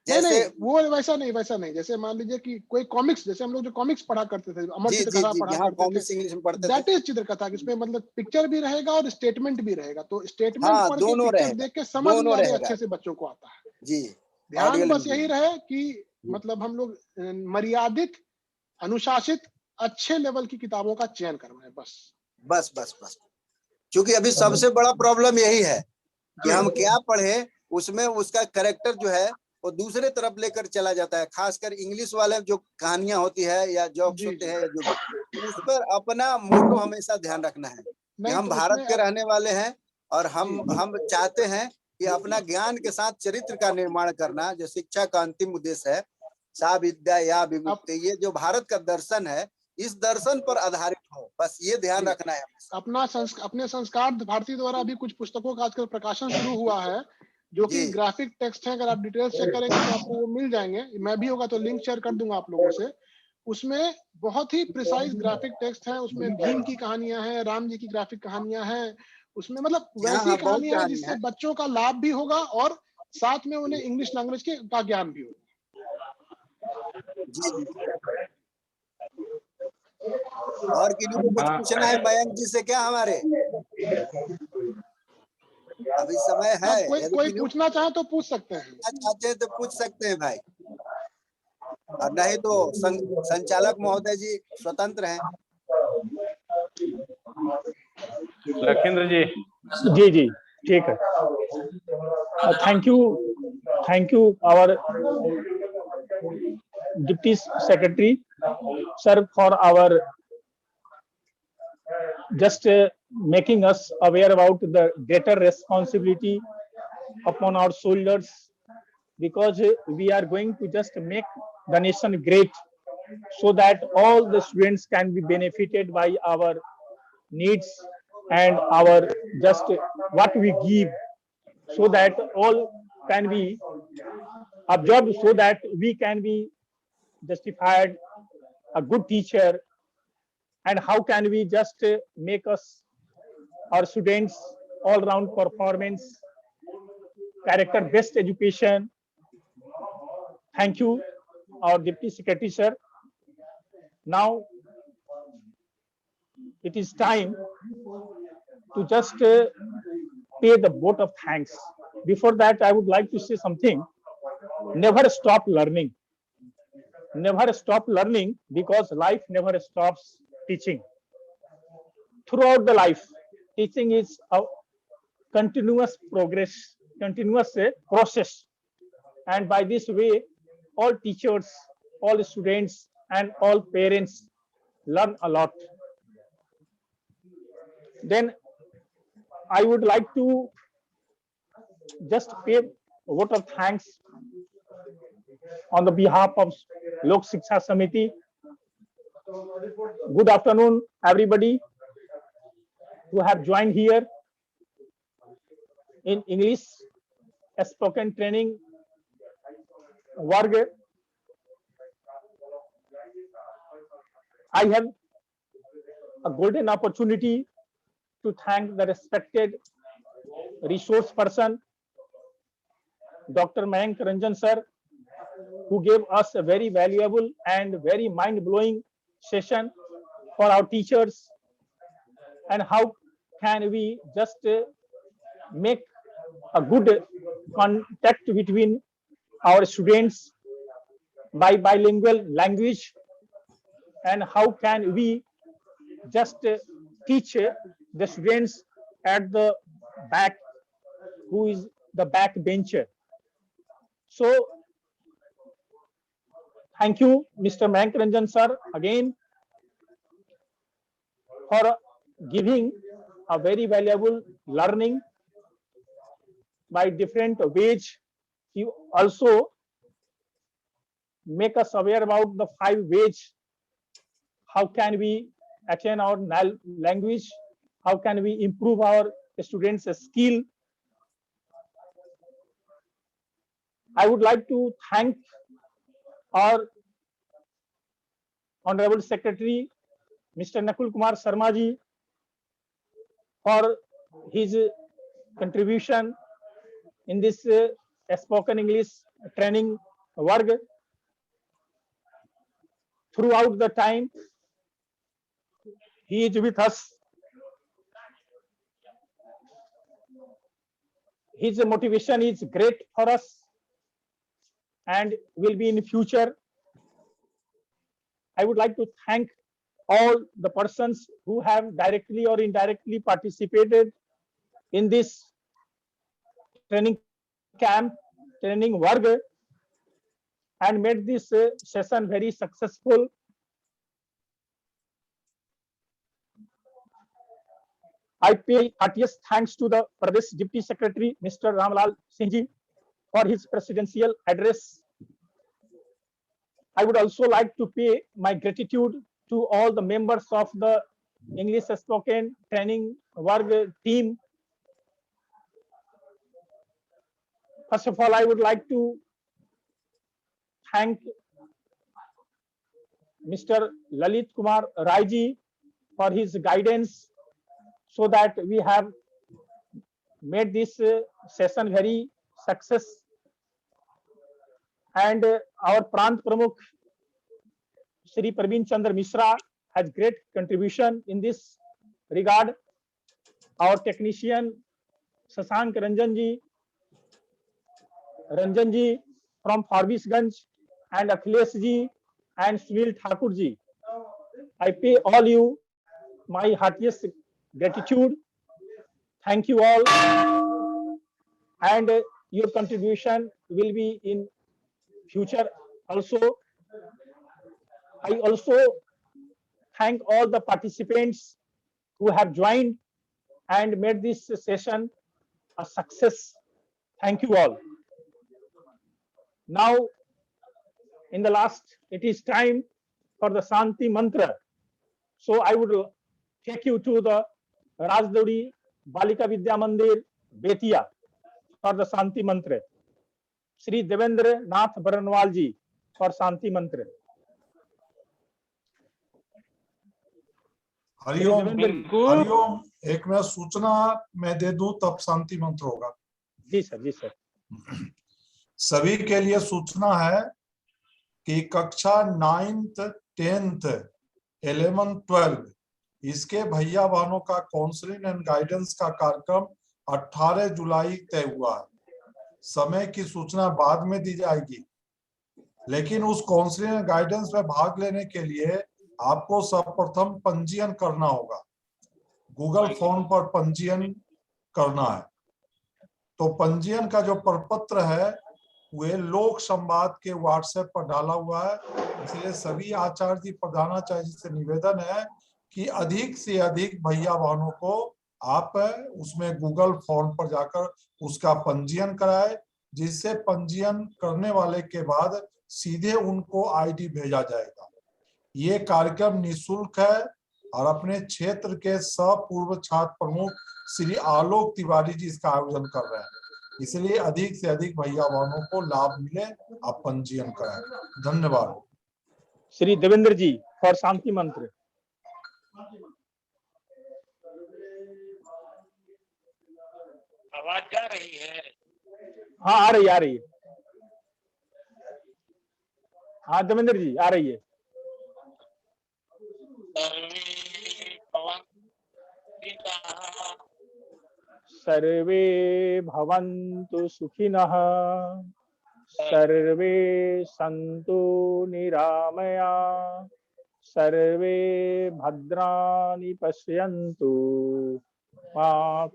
Speaker 4: जैसे
Speaker 2: नहीं, वो वैसा नहीं। जैसे मान लीजिए कि कोई कॉमिक्स, जैसे हम लोग जो कॉमिक्स पढ़ा करते थे, अमर चित्रकथा पढ़ा करते थे,
Speaker 4: इंग्लिश में पढ़ते थे,
Speaker 2: दैट इज चित्रकथा, जिसमें मतलब पिक्चर भी रहेगा और स्टेटमेंट भी रहेगा। तो स्टेटमेंट पढ़ के पिक्चर देख के समझ में ज्यादा अच्छे से बच्चों को आता है।
Speaker 4: जी,
Speaker 2: ध्यान बस यही रहे कि मतलब हम लोग मर्यादित, अनुशासित, अच्छे लेवल की किताबों का चयन करवाएं, बस।
Speaker 4: क्योंकि अभी सबसे बड़ा प्रॉब्लम यही है कि हम क्या पढ़े, उसमें उसका कैरेक्टर जो है वो दूसरे तरफ लेकर चला जाता है। खासकर इंग्लिश वाले जो कहानियां होती है या जोक्स होते हैं, जो उस पर अपना मोटो हमेशा ध्यान रखना है कि हम भारत के रहने वाले हैं और हम चाहते हैं कि अपना ज्ञान के साथ चरित्र का निर्माण करना, जो शिक्षा का अंतिम उद्देश्य है, सा विद्या या विमुक्ति, ये जो भारत का दर्शन है, इस दर्शन पर आधारित हो, बस ये ध्यान रखना है।
Speaker 2: अपने संस्कार भारती द्वारा अभी कुछ पुस्तकों का आजकल प्रकाशन शुरू हुआ है, जो कि
Speaker 4: जी।
Speaker 2: ग्राफिक टेक्स्ट है। अगर आप डिटेल्स चेक करेंगे तो आपको वो मिल जाएंगे, मैं भी होगा तो लिंक शेयर कर दूंगा आप लोगों से। उसमें बहुत ही प्रिसाइज ग्राफिक टेक्स्ट है, उसमें भीम की कहानियां हैं, राम जी की ग्राफिक कहानियां हैं उसमें, मतलब
Speaker 4: हाँ
Speaker 2: वैसी
Speaker 4: हाँ, बहुत
Speaker 2: कहानियां हैं
Speaker 4: कहानी
Speaker 2: जिससे
Speaker 4: है।
Speaker 2: बच्चों का लाभ भी होगा और साथ में उन्हें इंग्लिश लैंग्वेज का ज्ञान भी होगा।
Speaker 4: जी जी। और किन्हीं को कुछ पूछना है मयंक जी से क्या हमारे? अभी समय है,
Speaker 2: हाँ, कोई
Speaker 4: यदि
Speaker 2: कोई
Speaker 4: किन्हीं को
Speaker 2: पूछना चाहे तो पूछ सकते हैं।
Speaker 4: पूछना चाहते हैं तो पूछ सकते हैं भाई, और नहीं तो संचालक महोदय जी स्वतंत्र हैं।
Speaker 5: लखेंद्र जी।
Speaker 1: जी जी, ठीक है। Thank you our deputy secretary sir for our just making us aware about the greater responsibility upon our shoulders, because we are going to just make the nation great, so that all the students can be benefited by our needs and our just what we give, so that all can be absorbed, so that we can be justified a good teacher. And how can we just make us our students all round performance, character based education. Thank you, our deputy secretary sir. Now it is time to just pay the vote of thanks. Before that, I would like to say something. Never stop learning. Never stop learning, because life never stops teaching. Throughout the life, teaching is a continuous progress, continuous process. And by this way, all teachers, all students, and all parents learn a lot. Then I would like to just pay a vote of thanks on the behalf of Lok Shiksha Samiti. Good afternoon, everybody who have joined here in English spoken training Varg. I have a golden opportunity to thank the respected resource person, Dr. Mayank Ranjan sir, who gave us a very valuable and very mind-blowing session for our teachers, and how can we just make a good contact between our students by bilingual language, and how can we just teach the students at the back, who is the back bencher. So thank you, Mr. Mayank Ranjan sir, again for giving a very valuable learning by different ways. You also make us aware about the 5 ways. How can we attain our language? How can we improve our students' skill? I would like to thank our Honorable Secretary, Mr. Nakul Kumar Sharma ji, for his contribution in this spoken English training work. Throughout the time, he is with us. His motivation is great for us and will be in future. I would like to thank all the persons who have directly or indirectly participated in this training camp, training work, and made this session very successful. I pay heartiest thanks to the Pradesh Deputy Secretary, Mr. Ramlal Singh ji, for his presidential address. I would also like to pay my gratitude to all the members of the English spoken training work team, First of all, I would like to thank Mr. Lalit Kumar Rai ji for his guidance, so that we have made this session very success. And our Prant Pramukh Shri Praveen Chandra Mishra has great contribution in this regard. Our technician Sasank Ranjan ji from Farbisganj, and Akhilesh ji and Sunil Thakur ji. I pay all you my heartiest gratitude. Thank you all, and your contribution will be in future also. I also thank all the participants who have joined and made this session a success. Thank you all. Now, in the last, it is time for the Shanti Mantra. So I would take you to the Rajdori Balika Vidya Mandir, Betia, for the Shanti Mantra. Shri Devendra Nath Baranwal ji for Shanti Mantra.
Speaker 6: Hariom
Speaker 1: बिल्कुल।
Speaker 6: हरिओम। एक मैं सूचना मैं दे दूं तब शांति मंत्र होगा।
Speaker 1: जी sir, जी sir.
Speaker 6: सभी के लिए सूचना है कि कक्षा 9th 10th 11 12 इसके भैया बहनों का काउंसलिंग एंड गाइडेंस का कार्यक्रम 18 जुलाई तय हुआ है। समय की सूचना बाद में दी जाएगी, लेकिन उस काउंसलिंग एंड गाइडेंस में भाग लेने के लिए आपको सर्वप्रथम पंजीयन करना होगा। गूगल फॉर्म पर पंजीयन करना है। तो पंजीयन का जो प्रपत्र है वे लोक संवाद के व्हाट्सएप पर डाला हुआ है। इसलिए सभी आचार्य जी, प्रधानाचार्य जी से निवेदन है कि अधिक से अधिक भैया बहनों को आप उसमें गूगल फॉर्म पर जाकर उसका पंजीयन कराए, जिससे पंजीयन करने वाले के बाद सीधे उनको आईडी भेजा जाएगा। ये कार्यक्रम निःशुल्क है और अपने क्षेत्र के पूर्व छात्र प्रमुख श्री आलोक तिवारी जी इसका आयोजन कर रहे हैं। इसलिए अधिक से अधिक भैया बहनों को लाभ मिले, आप पंजीयन कराएं। धन्यवाद।
Speaker 1: श्री देवेंद्र जी फॉर शांति मंत्र।
Speaker 7: आवाज जा रही है?
Speaker 1: हाँ, आ रही है। हाँ देवेंद्र जी, आ रही है। सर्वे भवन्तु सुखिनः, सर्वे सन्तु निरामया, सर्वे भद्राणि पश्यन्तु, मा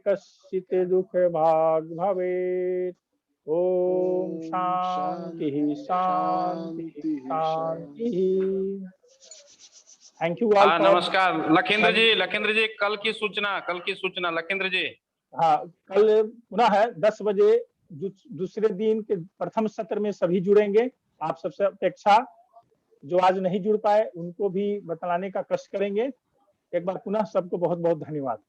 Speaker 1: कश्चित् दुःखभाग् भवेत्। ओम शांति शांति शांति। Thank you all.
Speaker 5: नमस्कार लखेंद्र जी कल की सूचना लखेंद्र जी।
Speaker 1: हाँ, कल पुनः है 10 बजे दूसरे दिन के प्रथम सत्र में सभी जुड़ेंगे। आप सबसे अपेक्षा जो आज नहीं जुड़ पाए उनको भी बतलाने का कष्ट करेंगे। एक बार पुनः सबको बहुत बहुत धन्यवाद।